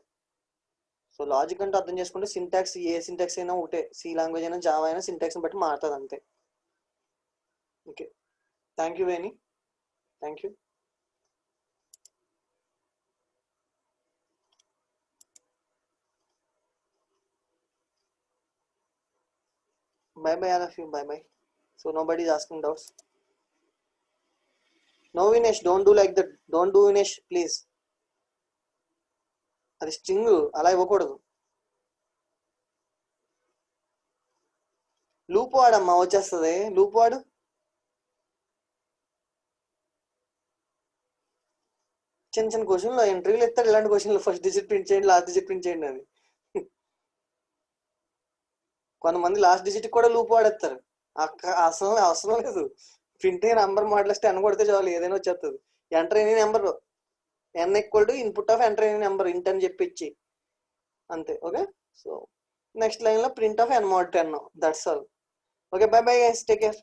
సో లాజిక్ అంటే అర్థం చేసుకుంటే సింటాక్స్, ఏ సింటాక్స్ అయినా ఒకటే, సి లాంగ్వేజ్ అయినా జావా అయినా సింటాక్స్ బట్టి మారుతుంది అంతే. Okay, thank you Veni, thank you. Bye bye all of you, bye bye. So nobody is asking doubts. No Vinesh, don't do like that. Don't do Vinesh, please. అది string, అలా ఇవ్వకూడదు. Loop వాడమ్మా, వచ్చేస్తుంది. Loop వాడు. చిన్న చిన్న క్వశ్చన్లు ఇంటర్వ్యూలు ఇస్తాడు, ఇలాంటి క్వశ్చన్లు ఫస్ట్ డిజిట్ ప్రింట్ చేయండి, లాస్ట్ డిజిట్ ప్రింట్ చేయండి అని. కొంతమంది లాస్ట్ డిజిట్ కూడా లూప్ వాడేస్తారు. అసలు అవసరం లేదు. ప్రింట్ అయిన నంబర్ మోడల్ 10 కొడితే చాలు, ఏదైనా వచ్చేస్తుంది. ఎంటర్ అయిన number n equal to input of enter అయిన నెంబర్ ఇంట్ అని చెప్పి అంతే. ఓకే, సో నెక్స్ట్ లైన్ లో print of n mod 10, that's all. Okay, by bye guys, take care.